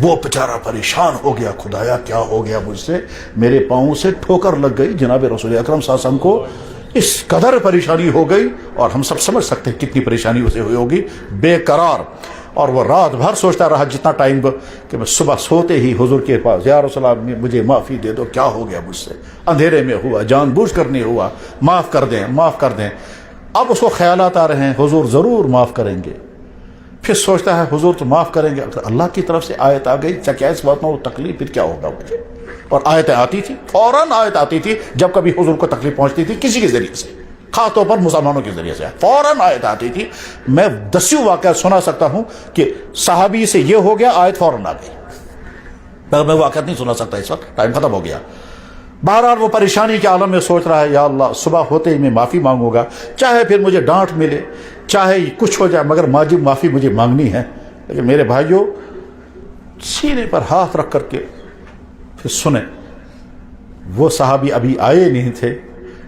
وہ بیچارہ پریشان ہو گیا، خدایا کیا ہو گیا مجھ سے، میرے پاؤں سے ٹھوکر لگ گئی. جناب رسول اکرم صلی اللہ علیہ وسلم کو اس قدر پریشانی ہو گئی، اور ہم سب سمجھ سکتے ہیں کتنی پریشانی اسے ہوئی ہوگی. بے قرار. اور وہ رات بھر سوچتا رہا جتنا ٹائم کہ میں صبح سوتے ہی حضور کے پاس یا رسول اللہ مجھے معافی دے دو، کیا ہو گیا مجھ سے، اندھیرے میں ہوا، جان بوجھ کر نہیں ہوا، معاف کر دیں معاف کر دیں. اب اس کو خیالات آ رہے ہیں حضور ضرور معاف کریں گے. پھر سوچتا ہے حضور تو معاف کریں گے، اگر اللہ کی طرف سے آیت آ گئی کیا اس بات میں وہ تکلیف، پھر کیا ہوگا مجھے. اور آیتیں آتی تھی، فوراً آیت آتی تھی جب کبھی حضور کو تکلیف پہنچتی تھی کسی کے ذریعے سے، خاص طور پر مسلمانوں کے ذریعے سے فوراً آیت آتی تھی۔ میں دسیوں واقعہ سنا سکتا ہوں کہ صحابی سے یہ ہو گیا، آیت فوراً آ گئی، مگر میں واقعہ نہیں سنا سکتا، اس وقت ٹائم ختم ہو گیا۔ بہرحال وہ پریشانی کے عالم میں سوچ رہا ہے یا اللہ صبح ہوتے ہی میں معافی مانگوں گا، چاہے پھر مجھے ڈانٹ ملے، چاہے کچھ ہو جائے، مگر واجب معافی مجھے مانگنی ہے۔ لیکن میرے بھائیوں، سینے پر ہاتھ رکھ کر کے پھر سنیں، وہ صحابی ابھی آئے نہیں تھے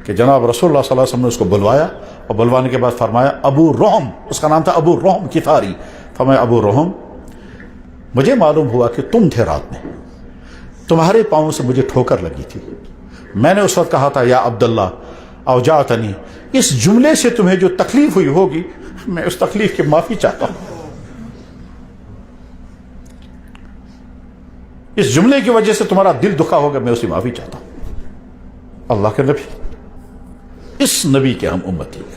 کہ جناب رسول اللہ صلی اللہ علیہ وسلم نے اس کو بلوایا، اور بلوانے کے بعد فرمایا ابو رحم، اس کا نام تھا ابو رحم کفاری، فرمایا ابو رحم مجھے معلوم ہوا کہ تم تھے رات میں، تمہارے پاؤں سے مجھے ٹھوکر لگی تھی، میں نے اس وقت کہا تھا یا عبداللہ اوجعتنی، اس جملے سے تمہیں جو تکلیف ہوئی ہوگی میں اس تکلیف کی معافی چاہتا ہوں، اس جملے کی وجہ سے تمہارا دل دکھا ہوگا، میں اس کی معافی چاہتا ہوں۔ اللہ کے نبی، اس نبی کے ہم امتی ہیں،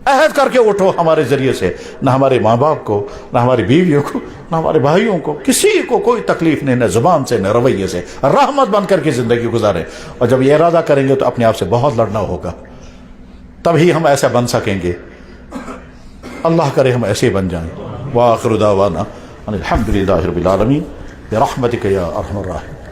عہد کر کے اٹھو ہمارے ذریعے سے نہ ہمارے ماں باپ کو، نہ ہماری بیویوں کو، نہ ہمارے بھائیوں کو، کسی کو کوئی تکلیف نہیں، نہ زبان سے نہ رویے سے، رحمت بن کر کے زندگی گزاریں۔ اور جب یہ ارادہ کریں گے تو اپنے آپ سے بہت لڑنا ہوگا، تبھی ہم ایسا بن سکیں گے۔ اللہ کرے ہم ایسے بن جائیں۔ وآخر دعوانا ان الحمد للہ رب العالمین برحمتک یا ارحم الراحمین۔